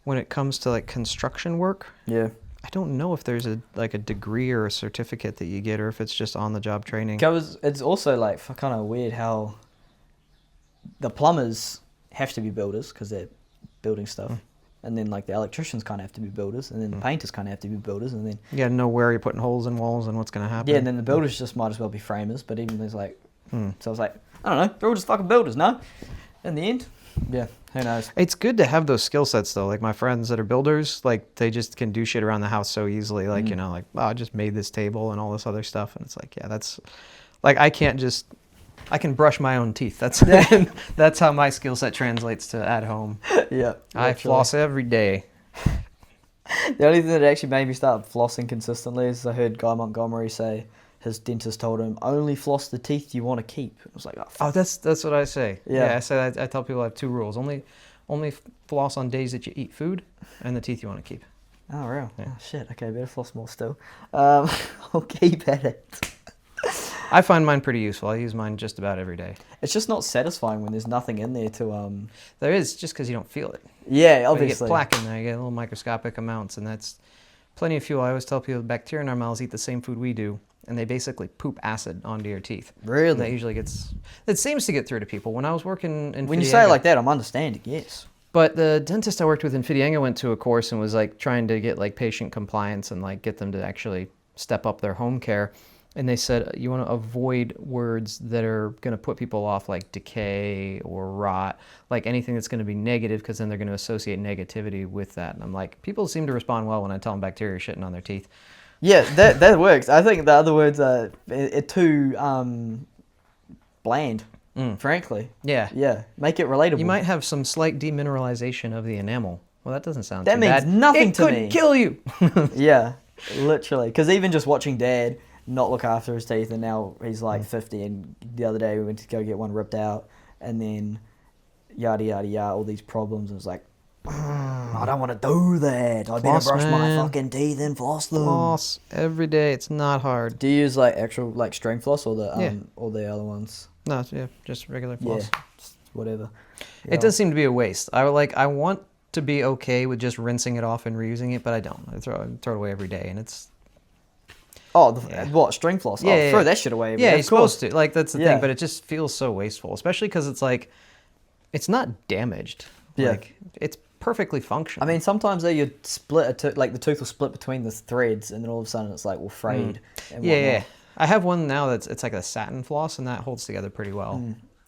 When it comes to construction work, yeah, I don't know if there's a degree or a certificate that you get, or if it's just on the job training. It's also kind of weird how the plumbers have to be builders because they're building stuff. And then the electricians kind of have to be builders, and then the painters kind of have to be builders, and then you gotta know where you're putting holes in walls and what's gonna happen. Yeah, and then the builders just might as well be framers. But even there's so I was like, I don't know, they're all just fucking builders, no? In the end, yeah, who knows? It's good to have those skill sets though. My friends that are builders, they just can do shit around the house so easily. Oh, I just made this table and all this other stuff, and it's yeah, that's I can brush my own teeth. That's how my skill set translates to at home. Yeah. I floss every day. The only thing that actually made me start flossing consistently is I heard Guy Montgomery say his dentist told him, only floss the teeth you want to keep. It was like, oh, fuck. Oh, that's what I say. Yeah. I say I tell people I have 2 rules. Only floss on days that you eat food, and the teeth you want to keep. Oh, real? Yeah. Oh, shit. Okay, better floss more still. I'll keep at it. I find mine pretty useful. I use mine just about every day. It's just not satisfying when there's nothing in there to There is, just because you don't feel it. Yeah, But obviously. you get plaque in there, you get little microscopic amounts, and that's plenty of fuel. I always tell people bacteria in our mouths eat the same food we do, and they basically poop acid onto your teeth. Really? And that usually gets, it seems to get through to people. When I was working in When you say it like that, I'm understanding. Yes. But the dentist I worked with in Fidianga went to a course and was like trying to get like patient compliance and like get them to actually step up their home care. And they said you want to avoid words that are going to put people off, like decay or rot, like anything that's going to be negative, because then they're going to associate negativity with that. And I'm like, people seem to respond well when I tell them bacteria are shitting on their teeth. Yeah, that works. I think the other words are too bland, frankly. Yeah. Yeah, make it relatable. You might have some slight demineralization of the enamel. Well, that doesn't sound That too means bad. nothing to It me. could kill you. Yeah, literally. Because even just watching Dad not look after his teeth, and now he's like 50, and the other day we went to go get one ripped out, and then yada yada yada, all these problems, and it's like, I don't want to do that. I better Floss, brush my man. fucking teeth and floss them. Floss every day. It's not hard. Do you use like actual like string floss or the Yeah. or the other ones? No, yeah, just regular floss. Yeah, just whatever. Yeah. It does seem to be a waste. I want to be okay with just rinsing it off and reusing it, but I don't. I throw it away every day, and it's Oh, Yeah. what, string floss? Yeah, Oh, yeah, throw yeah. that shit away. yeah, Of you're course. supposed to. Like that's the Yeah. thing, but it just feels so wasteful, especially because it's like it's not damaged. Yeah. Like it's perfectly functional. I mean, sometimes though you split a tooth, like the tooth will split between the threads, and then all of a sudden it's like well frayed. And yeah, yeah. whatnot. I have one now it's like a satin floss, and that holds together pretty well.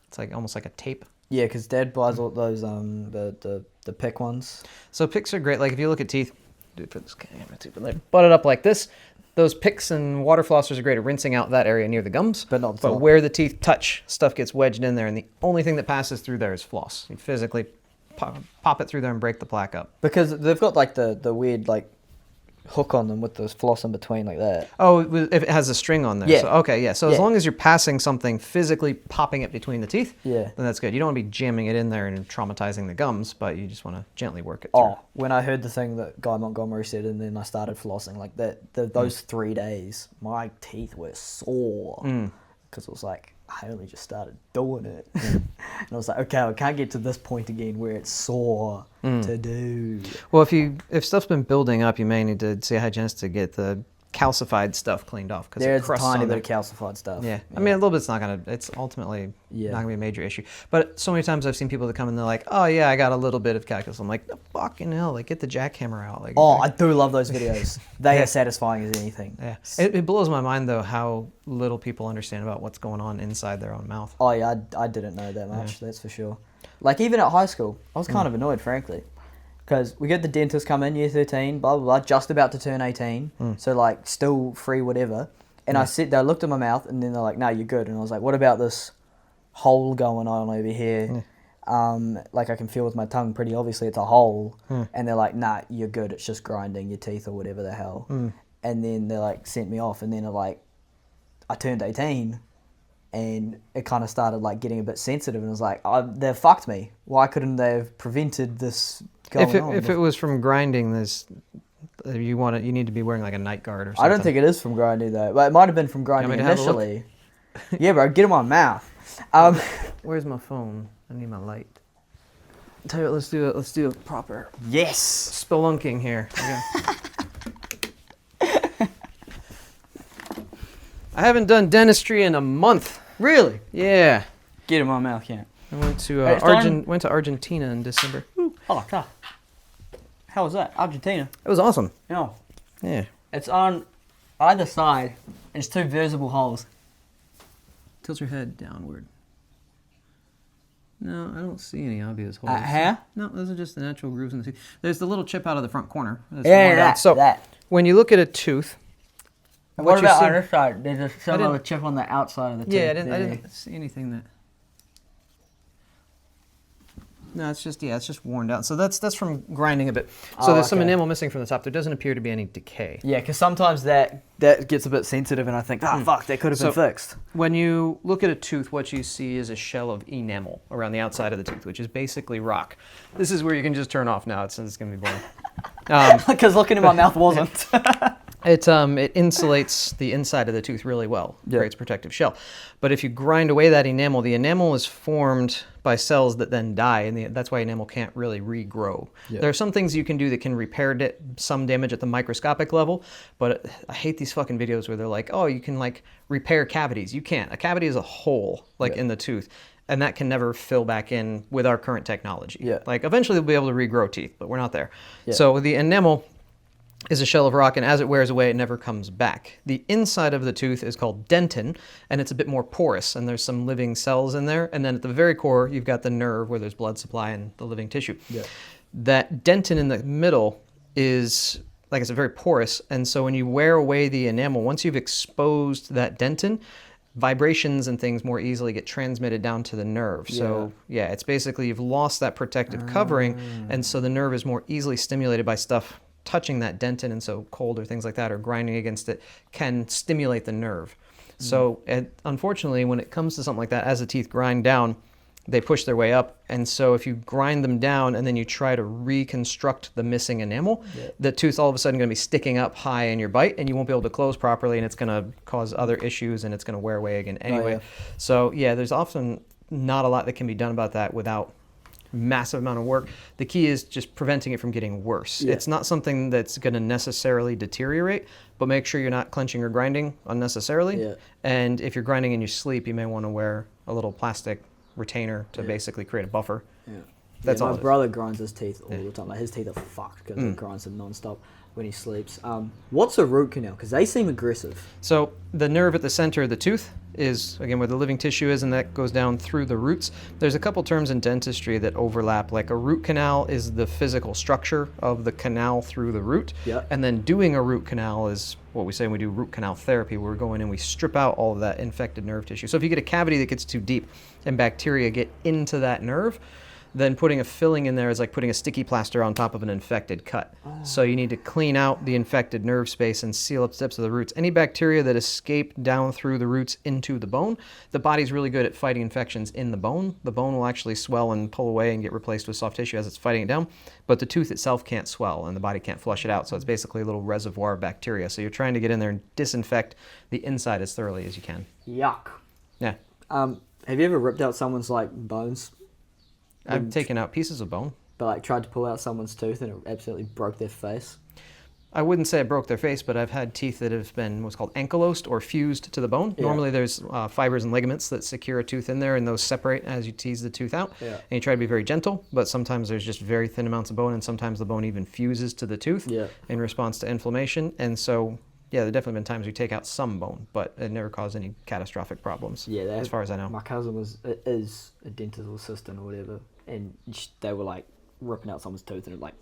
It's like almost like a tape. Yeah, because Dad buys all those the pick ones. So picks are great. Like if you look at teeth, dude, put this camera too, but like butt it up like this. Those picks and water flossers are great at rinsing out that area near the gums. But not the But top. where the teeth touch, stuff gets wedged in there, and the only thing that passes through there is floss. You physically pop it through there and break the plaque up. Because they've got like the weird like hook on them with the floss in between like that. Oh, if it has a string on there. Yeah. So, okay, yeah. So as Yeah. long as you're passing something physically popping it between the teeth, Yeah. then that's good. You don't want to be jamming it in there and traumatizing the gums, but you just want to gently work it through. Oh, when I heard the thing that Guy Montgomery said, and then I started flossing like that, those 3 days, my teeth were sore because it was like I only just started doing it, and I was like, okay, I can't get to this point again where it's sore to do. Well, if stuff's been building up, you may need to see a hygienist to get the calcified stuff cleaned off because it There's a crusts tiny on bit there. of calcified stuff. Yeah, I mean a little bit's not gonna. It's ultimately Yeah. not gonna be a major issue. But so many times I've seen people that come and they're like, "Oh yeah, I got a little bit of calculus." I'm like, "The fucking hell! Like get the jackhammer out!" Like, Oh, I do love those videos. They Yeah. are satisfying as anything. yeah. It blows my mind though how little people understand about what's going on inside their own mouth. Oh yeah, I didn't know that much. That's for sure. Like even at high school, I was kind of annoyed, frankly, because we get the dentist come in year 13, blah blah blah, just about to turn 18, so like still free whatever. And I sit there, I looked at my mouth, and then they're like, "No, you're good." And I was like, "What about this hole going on over here?" Like I can feel with my tongue, pretty obviously it's a hole. And they're like, "Nah, you're good. It's just grinding your teeth or whatever the hell." And then they like sent me off, and then I turned 18. And it kind of started like getting a bit sensitive, and it was like, they've fucked me. Why couldn't they have prevented this going on? If it was from grinding, you need to be wearing like a night guard or something. I don't think it is from grinding though. But it might have been from grinding me to have a look? initially. Yeah, bro, get in my mouth. Where's my phone? I need my light. Tell you what, let's do a proper Yes. spelunking here. I haven't done dentistry in a month. Really? Yeah. Get in my mouth, can't. I went to Hey, it's time. went to Argentina in December. Woo. Oh, God. How was that? Argentina. It was awesome. Yeah. Yeah. It's on either side. It's two visible holes. Tilt your head downward. No, I don't see any obvious holes. Here? No, those are just the natural grooves in the tooth. There's the little chip out of the front corner. That's Yeah, worn down. So that. when you look at a tooth, What you about see- on this side? There's some didn't- other chip on the outside of the tooth. yeah, I didn't there. see anything that. No, it's just worn down. So that's from grinding a bit. So Oh, there's some okay. enamel missing from the top. There doesn't appear to be any decay. Yeah, because sometimes that gets a bit sensitive, and I think, fuck, that could have been So- fixed. When you look at a tooth, what you see is a shell of enamel around the outside of the tooth, which is basically rock. This is where you can just turn off now, since it's going to be boring. Because looking in my mouth wasn't. It insulates the inside of the tooth really well, Yeah. creates a protective shell. But if you grind away that enamel, the enamel is formed by cells that then die, and that's why enamel can't really regrow. Yeah. There are some things you can do that can repair some damage at the microscopic level, but I hate these fucking videos where they're like, oh, you can like repair cavities. You can't. A cavity is a hole like in the tooth, and that can never fill back in with our current technology. Yeah. Like eventually they'll be able to regrow teeth, but we're not there. Yeah. So the enamel is a shell of rock, and as it wears away, it never comes back. The inside of the tooth is called dentin, and it's a bit more porous, and there's some living cells in there. And then at the very core, you've got the nerve where there's blood supply and the living tissue. Yeah. That dentin in the middle is, like I said, very porous, and so when you wear away the enamel, once you've exposed that dentin, vibrations and things more easily get transmitted down to the nerve. So yeah, it's basically you've lost that protective covering, and so the nerve is more easily stimulated by stuff touching that dentin, and so cold or things like that or grinding against it can stimulate the nerve. So unfortunately, when it comes to something like that, as the teeth grind down, they push their way up, and so if you grind them down and then you try to reconstruct the missing enamel, the tooth all of a sudden going to be sticking up high in your bite, and you won't be able to close properly, and it's going to cause other issues, and it's going to wear away again anyway. So yeah, there's often not a lot that can be done about that without massive amount of work. The key is just preventing it from getting worse. It's not something that's going to necessarily deteriorate, but make sure you're not clenching or grinding unnecessarily. And if you're grinding in your sleep, you may want to wear a little plastic retainer to basically create a buffer. That's all. My brother grinds his teeth all the time. Like his teeth are fucked because he grinds them non-stop when he sleeps. What's a root canal? Because they seem aggressive. So the nerve at the center of the tooth is, again, where the living tissue is, and that goes down through the roots. There's a couple terms in dentistry that overlap. Like a root canal is the physical structure of the canal through the root. And then doing a root canal is what we say when we do root canal therapy, where we're going in, we strip out all of that infected nerve tissue. So if you get a cavity that gets too deep and bacteria get into that nerve, then putting a filling in there is like putting a sticky plaster on top of an infected cut. So you need to clean out the infected nerve space and seal up tips of the roots. Any bacteria that escape down through the roots into the bone, the body's really good at fighting infections in the bone. The bone will actually swell and pull away and get replaced with soft tissue as it's fighting it down, but the tooth itself can't swell and the body can't flush it out. So it's basically a little reservoir of bacteria. So you're trying to get in there and disinfect the inside as thoroughly as you can. Yuck. Yeah. Have you ever ripped out someone's like bones? I've taken out pieces of bone. But like tried to pull out someone's tooth and it absolutely broke their face? I wouldn't say it broke their face, but I've had teeth that have been what's called ankylosed or fused to the bone. Normally there's fibers and ligaments that secure a tooth in there, and those separate as you tease the tooth out. And you try to be very gentle, but sometimes there's just very thin amounts of bone, and sometimes the bone even fuses to the tooth in response to inflammation. And so, yeah, there have definitely been times we take out some bone, but it never caused any catastrophic problems, as far as I know. My cousin is a dental assistant or whatever, and they were like ripping out someone's tooth and it like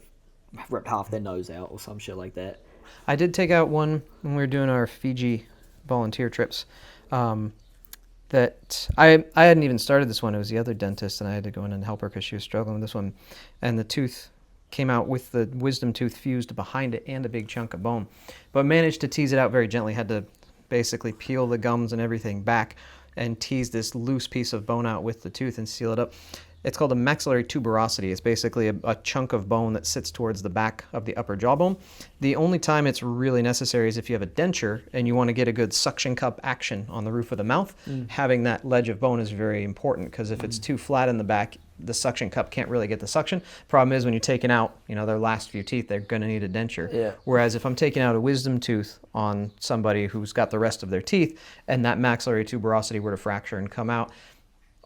ripped half their nose out or some shit like that. I did take out one when we were doing our Fiji volunteer trips. That I hadn't even started this one. It was the other dentist, and I had to go in and help her because she was struggling with this one. And the tooth came out with the wisdom tooth fused behind it and a big chunk of bone. But managed to tease it out very gently. Had to basically peel the gums and everything back and tease this loose piece of bone out with the tooth and seal it up. It's called a maxillary tuberosity. It's basically a chunk of bone that sits towards the back of the upper jawbone. The only time it's really necessary is if you have a denture and you want to get a good suction cup action on the roof of the mouth. Having that ledge of bone is very important, because if it's too flat in the back, the suction cup can't really get the suction. Problem is, when you're taking out, their last few teeth, they're going to need a denture. Whereas if I'm taking out a wisdom tooth on somebody who's got the rest of their teeth, and that maxillary tuberosity were to fracture and come out,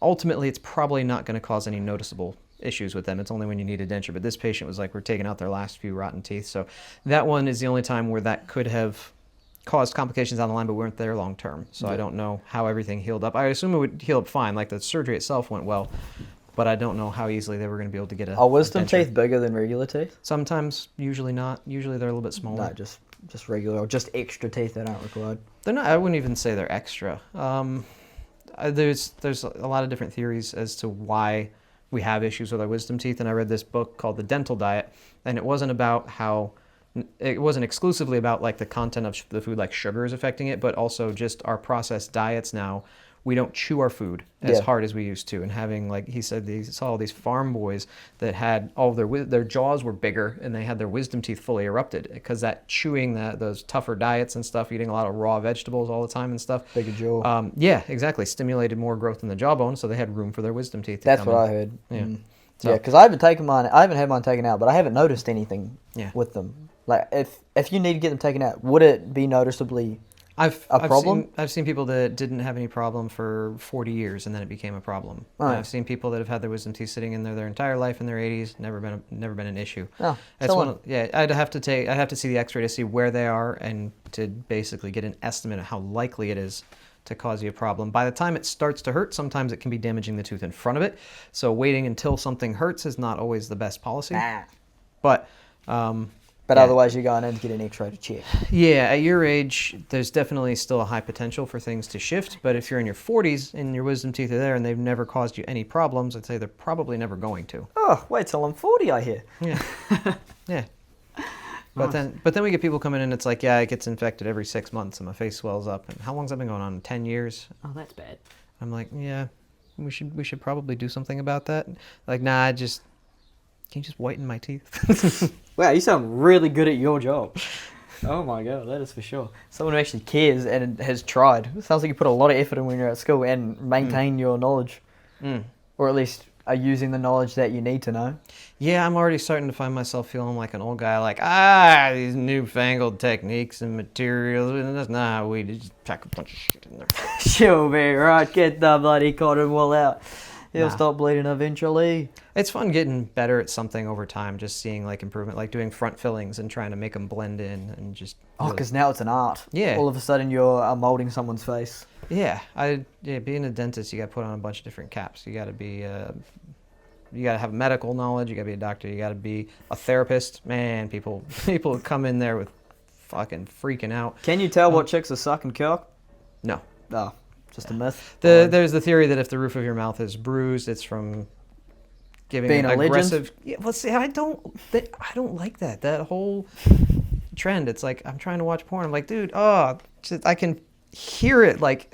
ultimately, it's probably not going to cause any noticeable issues with them. It's only when you need a denture. But this patient was like, we're taking out their last few rotten teeth. So that one is the only time where that could have caused complications down the line, but we weren't there long term. So I don't know how everything healed up. I assume it would heal up fine. Like the surgery itself went well, but I don't know how easily they were going to be able to get a Are wisdom denture. teeth bigger than regular teeth? Sometimes, usually not. Usually they're a little bit smaller. No, just regular, or just extra teeth that aren't required. They're not. I wouldn't even say they're extra. There's a lot of different theories as to why we have issues with our wisdom teeth, and I read this book called The Dental Diet, and it wasn't exclusively about like the content of the food, like sugar is affecting it, but also just our processed diets now we don't chew our food as Yeah. hard as we used to. And having, like he said, he saw all these farm boys that had all of their jaws were bigger and they had their wisdom teeth fully erupted because that chewing, those tougher diets and stuff, eating a lot of raw vegetables all the time and stuff. Bigger jaw. Yeah, exactly. Stimulated more growth in the jawbone, so they had room for their wisdom teeth to That's come what in. I heard. Yeah. Mm. So- Yeah, because I haven't taken mine. I haven't had mine taken out, but I haven't noticed anything Yeah. with them. Like, if you need to get them taken out, would it be noticeably a problem? I've seen people that didn't have any problem for 40 years and then it became a problem. Oh, And yeah. I've seen people that have had their wisdom teeth sitting in there their entire life in their 80s, never been an issue. Oh, That's so one. Yeah, I'd have to see the X-ray to see where they are and to basically get an estimate of how likely it is to cause you a problem. By the time it starts to hurt, sometimes it can be damaging the tooth in front of it. So waiting until something hurts is not always the best policy. But But yeah. otherwise, you're going in to get an X-ray to check. Yeah, at your age, there's definitely still a high potential for things to shift. But if you're in your 40s and your wisdom teeth are there and they've never caused you any problems, I'd say they're probably never going to. Oh, wait till I'm 40, I hear. Yeah, yeah. But then we get people coming in. It's like, yeah, it gets infected every 6 months and my face swells up. And how long's that been going on? 10 years. Oh, that's bad. I'm like, yeah, we should probably do something about that. Like, nah, can you just whiten my teeth? Wow, you sound really good at your job. Oh my god, that is for sure. Someone who actually cares and has tried. It sounds like you put a lot of effort in when you're at school and maintain your knowledge. Or at least are using the knowledge that you need to know. Yeah, I'm already starting to find myself feeling like an old guy, like, these newfangled techniques and materials, and that's not how we just pack a bunch of shit in there. She'll be right, get the bloody cotton wool out. He'll Nah. stop bleeding eventually. It's fun getting better at something over time, just seeing like improvement, like doing front fillings and trying to make them blend in and just... Oh, really- because now it's an art. Yeah. All of a sudden you're molding someone's face. Yeah, being a dentist, you got to put on a bunch of different caps. You got to be, you got to have medical knowledge. You got to be a doctor. You got to be a therapist. Man, people come in there with fucking freaking out. Can you tell what chicks are sucking cock? No. Oh, just a myth. There's the theory that if the roof of your mouth is bruised, it's from giving Being a legend? aggressive. Yeah, well, see, I don't like that. That whole trend. It's like I'm trying to watch porn. I'm like, dude, I can hear it like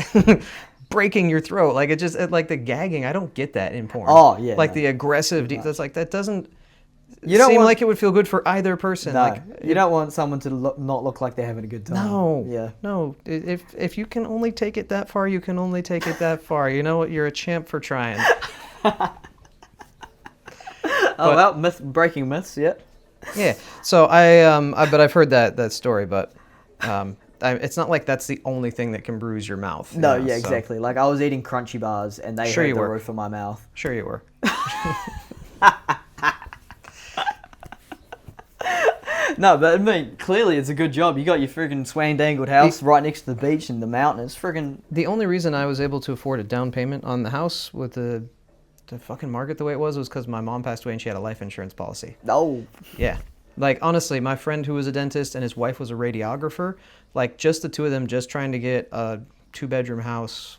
breaking your throat. Like like the gagging. I don't get that in porn. Oh, yeah, Like no. the aggressive. That's like that doesn't. You don't seem want- like it would feel good for either person. No, Like you don't want someone to not look like they're having a good time. No. Yeah. No. If you can only take it that far, you can only take it that far. You know what? You're a champ for trying. Oh, well, breaking myths, yeah. Yeah. So but I've heard that story, but it's not like that's the only thing that can bruise your mouth. No, you know, yeah, so- exactly. Like I was eating crunchy bars and they Sure hurt you the were. roof of my mouth. Sure you were. No, but I mean, clearly it's a good job. You got your friggin' swang dangled house right next to the beach and the mountain. It's friggin' The only reason I was able to afford a down payment on the house with the fucking market the way it was because my mom passed away and she had a life insurance policy. oh, Yeah. Like, honestly, my friend who was a dentist and his wife was a radiographer, like, just the two of them just trying to get a 2-bedroom house,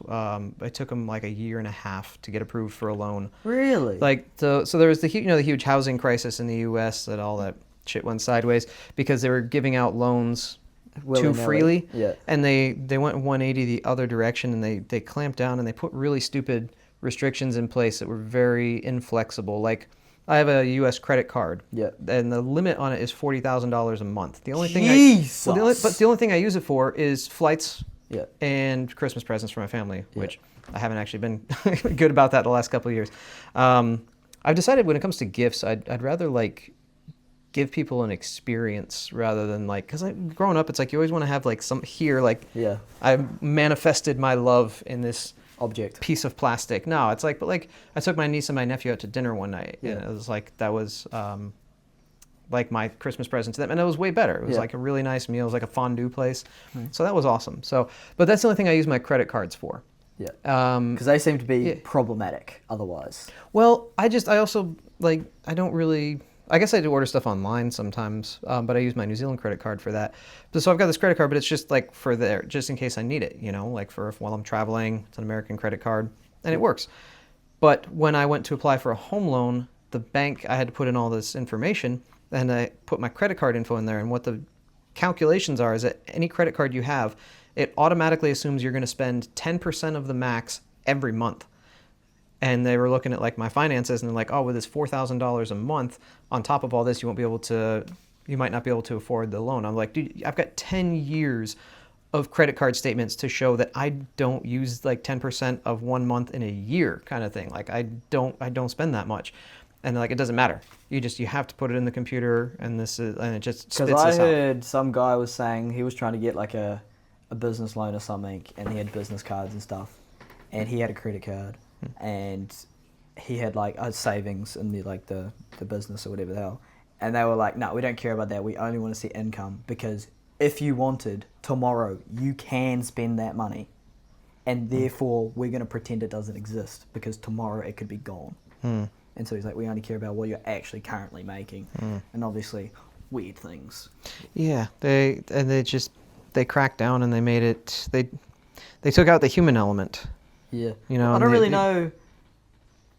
it took them, like, a year and a half to get approved for a loan. really? Like, so there was the huge housing crisis in the U.S. that all that shit went sideways because they were giving out loans too Willy-nilly. freely. Yeah. And they went 180 the other direction and they clamped down and they put really stupid restrictions in place that were very inflexible. Like, I have a U.S. credit card. Yeah. And the limit on it is $40,000 a month. The only thing Jesus. the only thing I use it for is flights Yeah. and Christmas presents for my family, which I haven't actually been good about that the last couple of years. I've decided when it comes to gifts, I'd rather like give people an experience rather than like, because growing up, it's like you always want to have like some here, like Yeah. I manifested my love in this Object. piece of plastic. No, it's like, but like I took my niece and my nephew out to dinner one night, and it was like that was like my Christmas present to them, and it was way better. It was like a really nice meal. It was like a fondue place, so that was awesome. So, but that's the only thing I use my credit cards for. Yeah. Because they seem to be yeah. problematic otherwise. Well, I also like I don't really. I guess I do order stuff online sometimes, but I use my New Zealand credit card for that. So I've got this credit card, but it's just like for there, just in case I need it, you know, like while I'm traveling. It's an American credit card, and it works. But when I went to apply for a home loan, the bank, I had to put in all this information, and I put my credit card info in there, and what the calculations are is that any credit card you have, it automatically assumes you're going to spend 10% of the max every month. And they were looking at like my finances and they're like, oh, with this $4,000 a month on top of all this, you might not be able to afford the loan. I'm like, dude, I've got 10 years of credit card statements to show that I don't use like 10% of 1 month in a year kind of thing. Like I don't spend that much. And like, it doesn't matter. You have to put it in the computer and it just spits this out. Because I heard some guy was saying he was trying to get like a business loan or something, and he had business cards and stuff, and he had a credit card, and he had like savings in the business or whatever the hell, and they were like, no, we don't care about that. We only want to see income, because if you wanted tomorrow, you can spend that money, and therefore we're going to pretend it doesn't exist because tomorrow it could be gone. And so he's like, we only care about what you're actually currently making, and obviously weird things. Yeah, they cracked down and they made it. They took out the human element. Yeah, you know. I don't really know.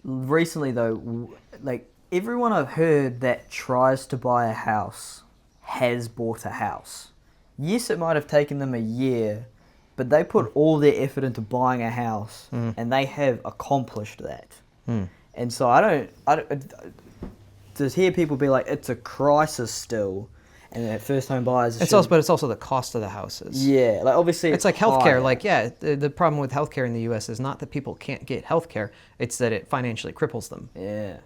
Recently though, like everyone I've heard that tries to buy a house has bought a house. Yes, it might have taken them a year, but they put all their effort into buying a house, and they have accomplished that. And so I don't to hear people be like, it's a crisis still, and that first home buyers. But it's also the cost of the houses. Yeah, like obviously it's like healthcare. Like the problem with healthcare in the U.S. is not that people can't get healthcare; it's that it financially cripples them. Yeah,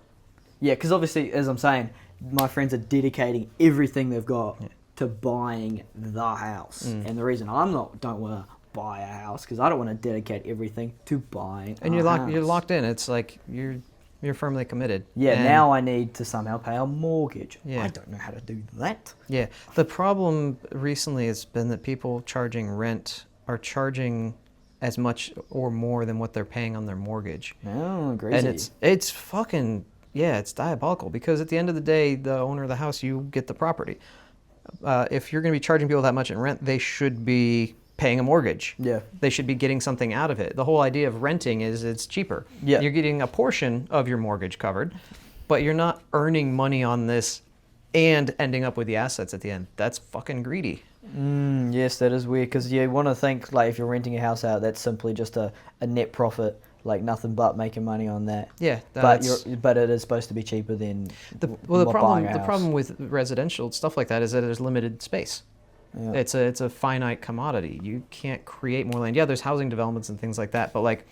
because obviously, as I'm saying, my friends are dedicating everything they've got to buying the house, and the reason don't want to buy a house because I don't want to dedicate everything to buying. And you're locked in. It's like you're firmly committed. Yeah, and now I need to somehow pay a mortgage. Yeah. I don't know how to do that. Yeah, the problem recently has been that people charging rent are charging as much or more than what they're paying on their mortgage. Oh, crazy. And it's fucking, it's diabolical, because at the end of the day, the owner of the house, you get the property. If you're going to be charging people that much in rent, they should be paying a mortgage. Yeah. They should be getting something out of it. The whole idea of renting is it's cheaper. Yeah. You're getting a portion of your mortgage covered, but you're not earning money on this and ending up with the assets at the end. That's fucking greedy. Yes, that is weird, because you want to think like if you're renting a house out, that's simply just a net profit, like nothing but making money on that. Yeah, but it is supposed to be cheaper than the problem with residential stuff like that is that there's limited space. Yeah. It's a finite commodity. You can't create more land. Yeah, there's housing developments and things like that, but like,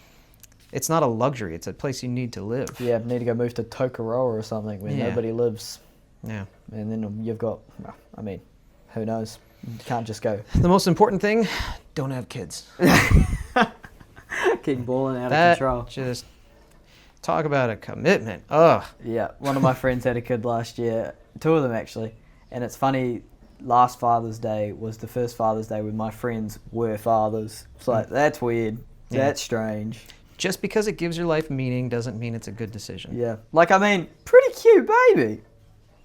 it's not a luxury. It's a place you need to live. Yeah, need to go move to Tokoroa or something where nobody lives. Yeah. And then you've got, I mean, who knows? You can't just go. The most important thing, don't have kids. Keep balling out of control. Just talk about a commitment. Ugh. Yeah, one of my friends had a kid last year. 2 of them actually. And it's funny, last Father's Day was the first Father's Day when my friends were fathers. It's like, that's weird. Yeah. That's strange. Just because it gives your life meaning doesn't mean it's a good decision. Yeah. Like, I mean, pretty cute baby.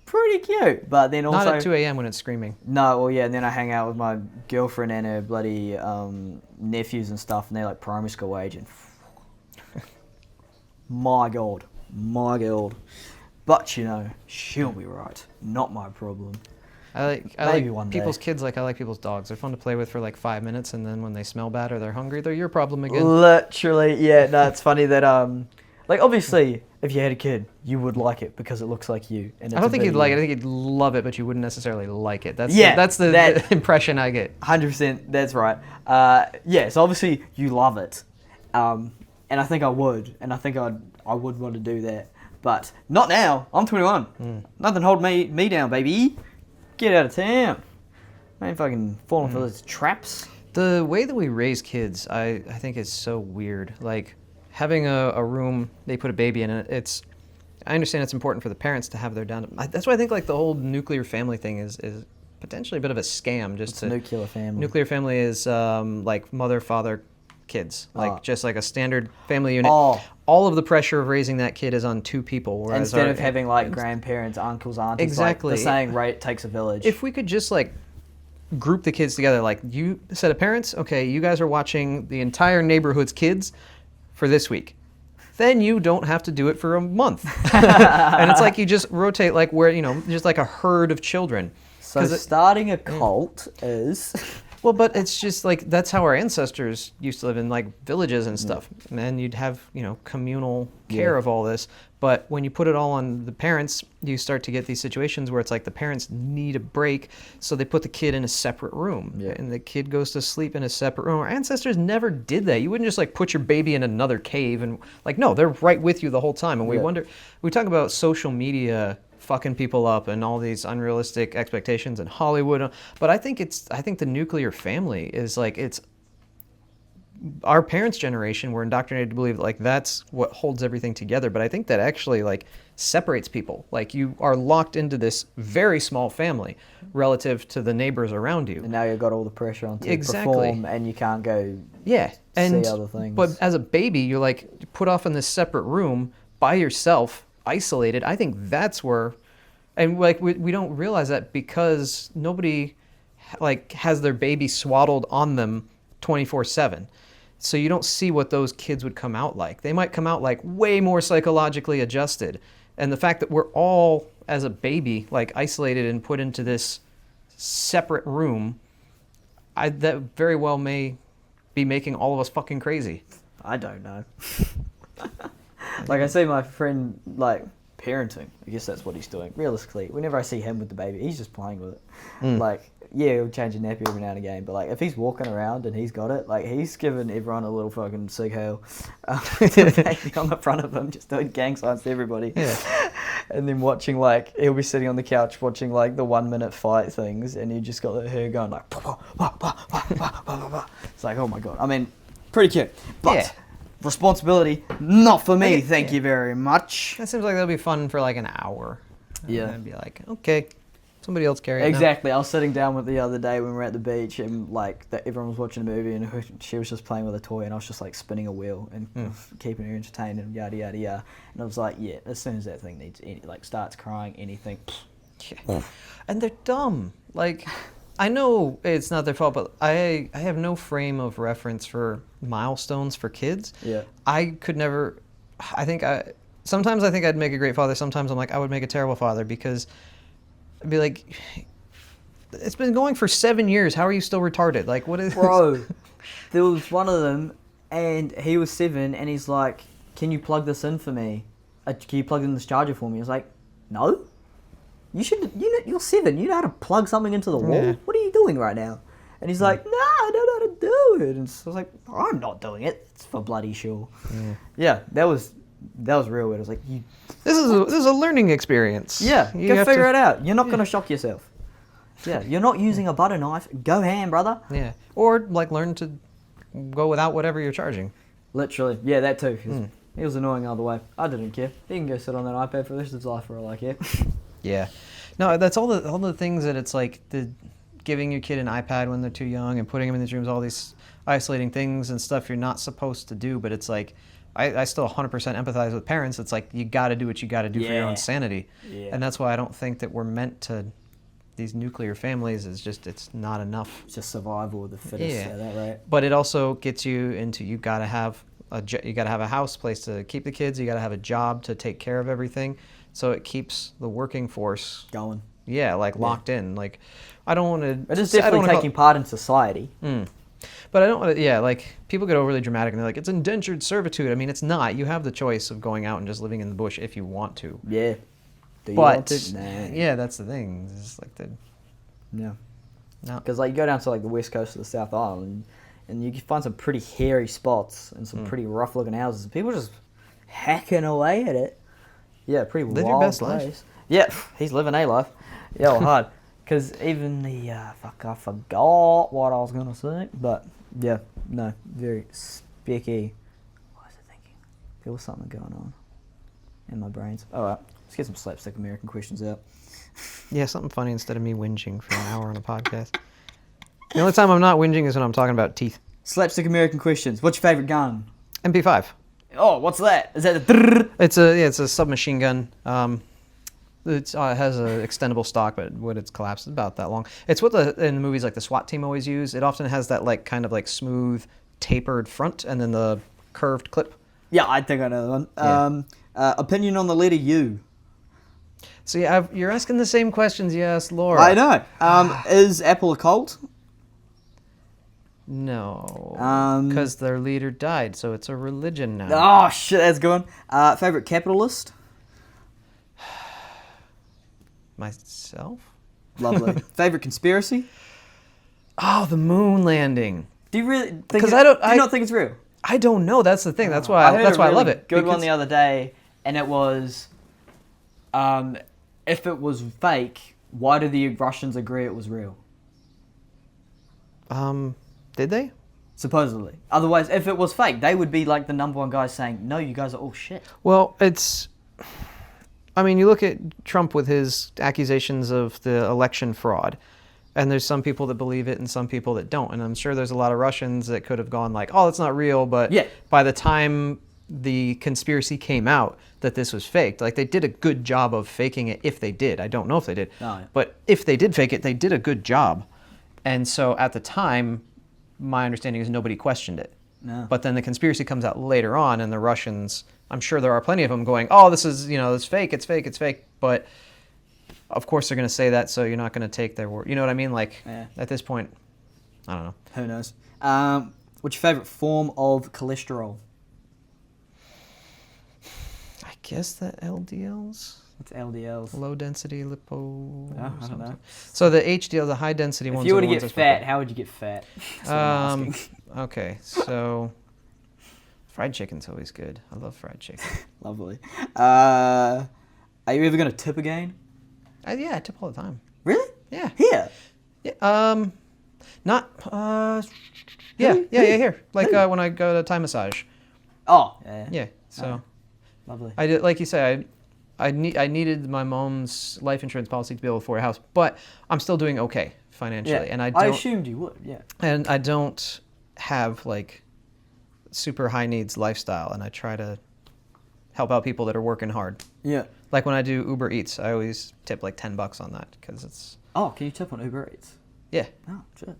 Pretty cute. But then also... Not at 2 a.m. when it's screaming. No, well, yeah, and then I hang out with my girlfriend and her bloody nephews and stuff, and they're like primary school age, and... My God. But, she'll be right. Not my problem. I like people's kids like I like people's dogs. They're fun to play with for like 5 minutes, and then when they smell bad or they're hungry, they're your problem again. Literally, yeah. No, it's funny that like obviously, if you had a kid, you would like it because it looks like you. And I don't think you'd like it. I think you'd love it, but you wouldn't necessarily like it. That's the impression I get. 100%. That's right. So obviously you love it, and I think I would, and I think I would want to do that, but not now. I'm 21. Nothing hold me down, baby. Get out of town. I ain't fucking falling for those traps. The way that we raise kids, I think is so weird. Like, having a room, they put a baby in it, I understand it's important for the parents to have their downtime. That's why I think like the whole nuclear family thing is potentially a bit of a scam. Nuclear family. Nuclear family is like mother, father, kids. Like just like a standard family unit. All of the pressure of raising that kid is on 2 people. Whereas instead of having like grandparents, uncles, aunties. Exactly. Like the saying, right, it takes a village. If we could just like group the kids together, like you set of parents, okay, you guys are watching the entire neighborhood's kids for this week. Then you don't have to do it for a month. And it's like you just rotate like where, just like a herd of children. So starting a cult is... Well, but it's just like that's how our ancestors used to live in like villages and stuff. And you'd have, communal care of all this. But when you put it all on the parents, you start to get these situations where it's like the parents need a break, so they put the kid in a separate room. Yeah. And the kid goes to sleep in a separate room. Our ancestors never did that. You wouldn't just like put your baby in another cave and like, no, they're right with you the whole time. And we talk about social media fucking people up and all these unrealistic expectations in Hollywood, but I think the nuclear family is like, it's our parents' generation were indoctrinated to believe like that's what holds everything together, but I think that actually like separates people. Like you are locked into this very small family relative to the neighbors around you, and now you've got all the pressure on to perform, and you can't go see other things. But as a baby, you're like put off in this separate room by yourself, isolated. I think that's where, and like we don't realize that because nobody like has their baby swaddled on them 24/7. So you don't see what those kids would come out like. They might come out like way more psychologically adjusted. And the fact that we're all as a baby like isolated and put into this separate room, that very well may be making all of us fucking crazy. I don't know. Like I see my friend like parenting. I guess that's what he's doing. Realistically, whenever I see him with the baby, he's just playing with it. Like, yeah, he'll change a nappy every now and again, but like if he's walking around and he's got it, like he's giving everyone a little fucking sig hail with the baby on the front of him, just doing gang signs to everybody. Yeah. And then watching like he'll be sitting on the couch watching like the 1 minute fight things, and you just got the hair going like. It's like, oh my god. I mean, pretty cute, but responsibility not for me. Thank you very much. That seems like that'll be fun for like an hour. Yeah. And I'd be like, okay. Somebody else carry it. Exactly. I was sitting down with the other day when we were at the beach, and like everyone was watching a movie, and she was just playing with a toy, and I was just like spinning a wheel and keeping her entertained and yada yada yada. And I was like, yeah, as soon as that thing starts crying, anything. Yeah. And they're dumb. Like, I know it's not their fault, but I have no frame of reference for milestones for kids. Yeah. I could never. Sometimes I think I'd make a great father. Sometimes I'm like I would make a terrible father because. I'd be like, it's been going for 7 years. How are you still retarded? Like, what is... Bro, there was one of them, and he was 7, and he's like, can you plug this in for me? Can you plug in this charger for me? I was like, no. You should, you're 7. You know how to plug something into the wall? Yeah. What are you doing right now? And he's like, no, I don't know how to do it. And so I was like, I'm not doing it. It's for bloody sure. Yeah, that was real weird. I was like, this is a learning experience. Yeah, go figure it out. You're not going to shock yourself. Yeah, you're not using a butter knife. Go ham, brother. Yeah, or like learn to go without whatever you're charging. Literally, yeah, that too. He was annoying all the way. I didn't care. He can go sit on that iPad for the rest of his life for all I care. Yeah, no, that's all the things that it's like giving your kid an iPad when they're too young and putting them in these rooms, all these isolating things and stuff you're not supposed to do, but it's like. I still 100% empathize with parents. It's like you got to do what you got to do for your own sanity. Yeah. And that's why I don't think that we're meant to, these nuclear families is just, it's not enough. It's just survival of the fittest. Yeah. That right? But it also gets you into, you got to have a house, place to keep the kids. You got to have a job to take care of everything. So it keeps the working force going. Yeah, like locked in. Like I don't want to. It is definitely taking part in society. But I don't want to, like, people get overly dramatic and they're like, it's indentured servitude. I mean, it's not. You have the choice of going out and just living in the bush if you want to. Yeah. Do you want to? Nah. Yeah, that's the thing. It's just like No. Because, like, you go down to, like, the west coast of the South Island and you can find some pretty hairy spots and some pretty rough-looking houses. People just hacking away at it. Yeah, pretty wild your best place. Life. Yeah, he's living a life. Yeah, well, hard. Because even the, I forgot what I was going to say. But, yeah, no, very specky. What was I thinking? There was something going on in my brains. All right, let's get some slapstick American questions out. Yeah, something funny instead of me whinging for an hour on a podcast. The only time I'm not whinging is when I'm talking about teeth. Slapstick American questions. What's your favorite gun? MP5. Oh, what's that? Is that a... It's a submachine gun. It has an extendable stock, but when it's collapsed, it's about that long. It's what in the movies like the SWAT team always use. It often has that like kind of like smooth, tapered front, and then the curved clip. Yeah, I think I know the one. Yeah. Opinion on the letter U. See, you're asking the same questions you asked Laura. I know. Is Apple a cult? No. Um, Because their leader died, so it's a religion now. Oh, shit, that's a good one. Favorite capitalist? Myself? Lovely. Favorite conspiracy? Oh, the moon landing. Do you really think Because do you not think it's real? I don't know. That's the thing. That's why I heard that's a why I really love it. Good one the other day, and it was, if it was fake, why do the Russians agree it was real? Did they? Supposedly. Otherwise, if it was fake, they would be like the number one guys saying, "No, you guys are all shit." Well, I mean, you look at Trump with his accusations of the election fraud, and there's some people that believe it and some people that don't. And I'm sure there's a lot of Russians that could have gone like, "Oh, it's not real," but Yeah. by the time the conspiracy came out that this was faked, like they did a good job of faking it. If they did, I don't know if they did, No. but if they did fake it, they did a good job. And so at the time, my understanding is nobody questioned it. No. But then the conspiracy comes out later on, and the Russians, I'm sure there are plenty of them going, "Oh, this is, it's fake, it's fake, it's fake." But of course they're going to say that, so you're not going to take their word. You know what I mean? Like, Yeah. at this point, I don't know. Who knows? What's your favorite form of cholesterol? I guess the LDLs, What's LDLs? low density lipo. Oh, I don't know. So the HDL, the high density ones. If you were are to the ones get I fuck fat, how would you get fat? That's what I'm asking. Okay, so fried chicken's always good. I love fried chicken. Lovely. Are you ever going to tip again? Yeah, I tip all the time. Really? Yeah. Here? Yeah. Not. Yeah. Here. Like when I go to Thai massage. Oh. Yeah. Yeah. So. Lovely. I did, like you said, I needed my mom's life insurance policy to be able to afford a house, but I'm still doing okay financially, Yeah. and I assumed you would. Yeah. and I don't have like super high needs lifestyle, and I try to help out people that are working hard. Yeah. Like when I do Uber Eats, I always tip like $10 on that because it's Oh, can you tip on Uber Eats? yeah, Oh, shit.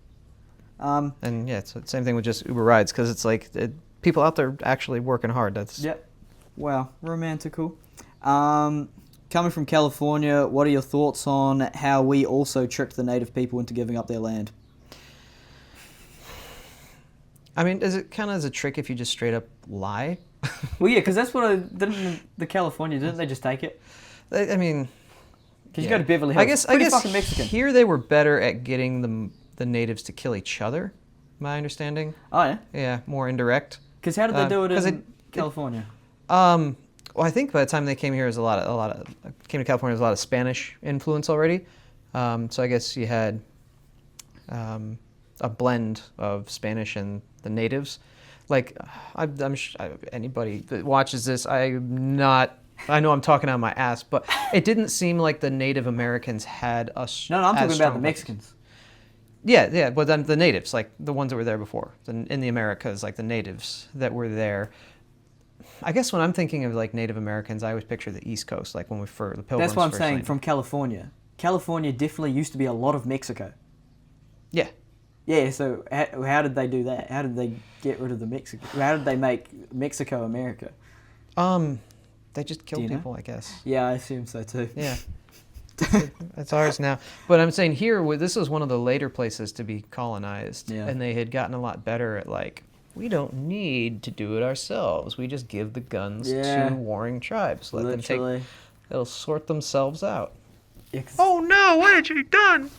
and yeah, it's the same thing with just Uber rides because it's like people out there actually working hard. That's Yep. Wow, romantical. Coming from California, what are your thoughts on how we also tricked the native people into giving up their land? I mean, is it kind of as a trick if you just straight up lie? Well, yeah, because that's what didn't the California, didn't they just take it? I mean, Because you go to Beverly Hills, I guess fucking Mexican. here they were better at getting the natives to kill each other. My understanding. Oh yeah. Yeah, more indirect. Because how did they do it 'cause in California? Well, I think by the time they came here, there's a lot of came to California. There's a lot of Spanish influence already. So I guess you had a blend of Spanish and the natives. Like anybody that watches this, I know I'm talking out my ass, but it didn't seem like the Native Americans had a No, I'm talking about strong the Mexicans. Yeah, but then the natives, like the ones that were there before, in the Americas, like the natives that were there. I guess when I'm thinking of like Native Americans, I always picture the East Coast, like when the Pilgrims. That's what I'm first saying. landed. From California, California definitely used to be a lot of Mexico. Yeah. Yeah. So how did they do that? How did they get rid of the Mexico? How did they make Mexico America? They just killed you know? people, I guess. Yeah, I assume so too. Yeah. It's ours now. But I'm saying here, this was one of the later places to be colonized. Yeah. And they had gotten a lot better at like, we don't need to do it ourselves. We just give the guns Yeah. to warring tribes. Let them Literally. they'll sort themselves out. Yeah, 'cause Oh no, what had you done?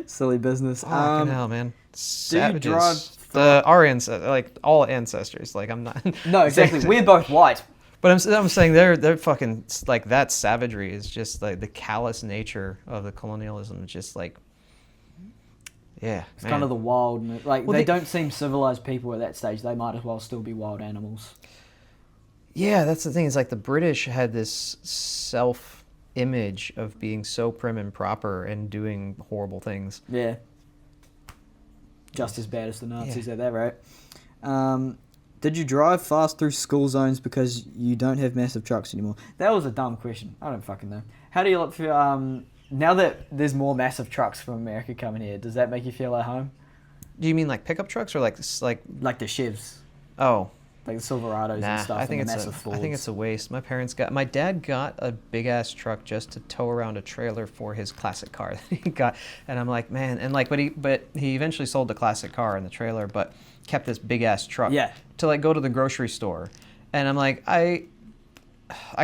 silly business. Fucking hell, man. Savages. drive Our ancestors, like all ancestors. Like I'm not. No, exactly. We're both white. But I'm saying they're fucking like that savagery is just like the callous nature of the colonialism. Is just like, yeah, It's kind of the wild. Like Well, they don't seem civilized people at that stage. They might as well still be wild animals. Yeah, that's the thing. Is like the British had this self-image of being so prim and proper and doing horrible things. Yeah. Just as bad as the Nazis Yeah. at that rate. Did you drive fast through school zones because you don't have massive trucks anymore? That was a dumb question. I don't fucking know. How do you look for now that there's more massive trucks from America coming here? Does that make you feel at home? Do you mean like pickup trucks or like Like the Chevs. oh like the Silverados and stuff, I think and the it's massive Fords. I think it's a waste. My dad got a big ass truck just to tow around a trailer for his classic car that he got, and I'm like, man, and like, but he eventually sold the classic car and the trailer, but kept this big ass truck to like go to the grocery store, and I'm like, I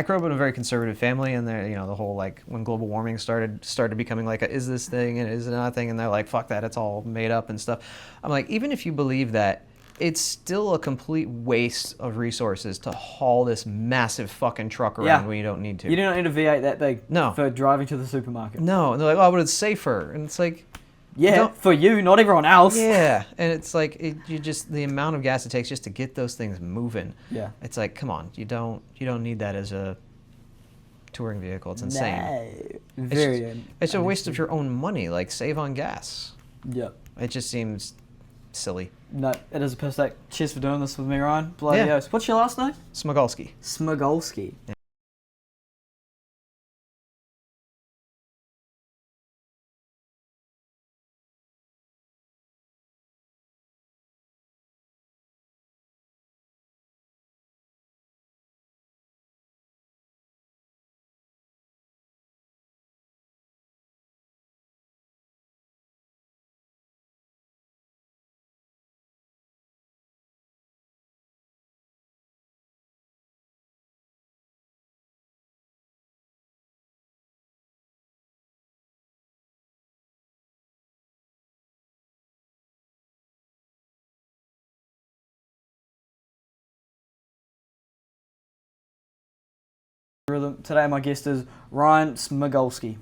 grew up in a very conservative family, and there, the whole like when global warming started becoming like a, is this thing and is it not thing, and they're like, fuck that, it's all made up and stuff. I'm like, even if you believe that, it's still a complete waste of resources to haul this massive fucking truck around when you don't need to. You do not need a V8 that big No. for driving to the supermarket. No, and they're like, oh, but it's safer, and it's like, yeah, for you, not everyone else. Yeah, and it's like the amount of gas it takes just to get those things moving. Yeah, it's like, come on, you don't need that as a touring vehicle. It's insane. No, it's a waste of your own money. Like, save on gas. Yep. It just seems silly. No, it is a piss take. Cheers for doing this with me, Ryan. Bloody oath. What's your last name? Smagalski. Smagalski. Yeah. Today my guest is Ryan Smagalski.